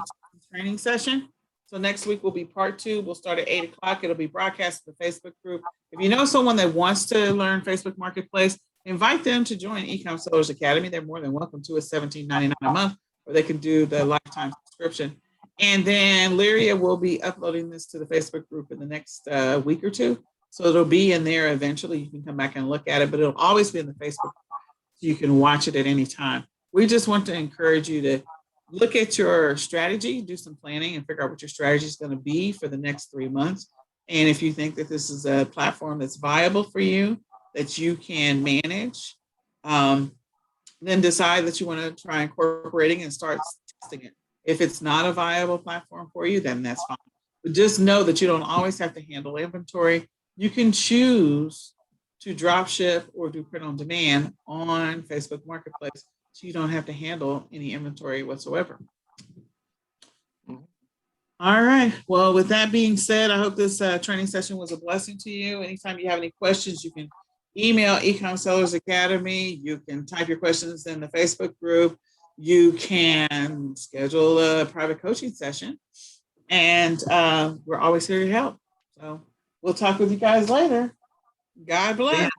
training session. So next week will be part 2. We'll start at 8 o'clock. It'll be broadcast to the Facebook group. If you know someone that wants to learn Facebook Marketplace, invite them to join eCom Sellers Academy. They're more than welcome to. It's $17.99 a month, or they can do the lifetime subscription. And then Lyria will be uploading this to the Facebook group in the next week or two. So it'll be in there eventually. You can come back and look at it, but it'll always be in the Facebook group. So you can watch it at any time. We just want to encourage you to look at your strategy, do some planning, and figure out what your strategy is going to be for the next 3 months. And if you think that this is a platform that's viable for you, that you can manage, then decide that you want to try incorporating and start testing it. If it's not a viable platform for you, then that's fine. But just know that you don't always have to handle inventory. You can choose to drop ship or do print on demand on Facebook Marketplace, so you don't have to handle any inventory whatsoever. All right. Well, with that being said, I hope this training session was a blessing to you. Anytime you have any questions, you can email eCom Sellers Academy. You can type your questions in the Facebook group. you can schedule a private coaching session. And we're always here to help. So we'll talk with you guys later. God bless.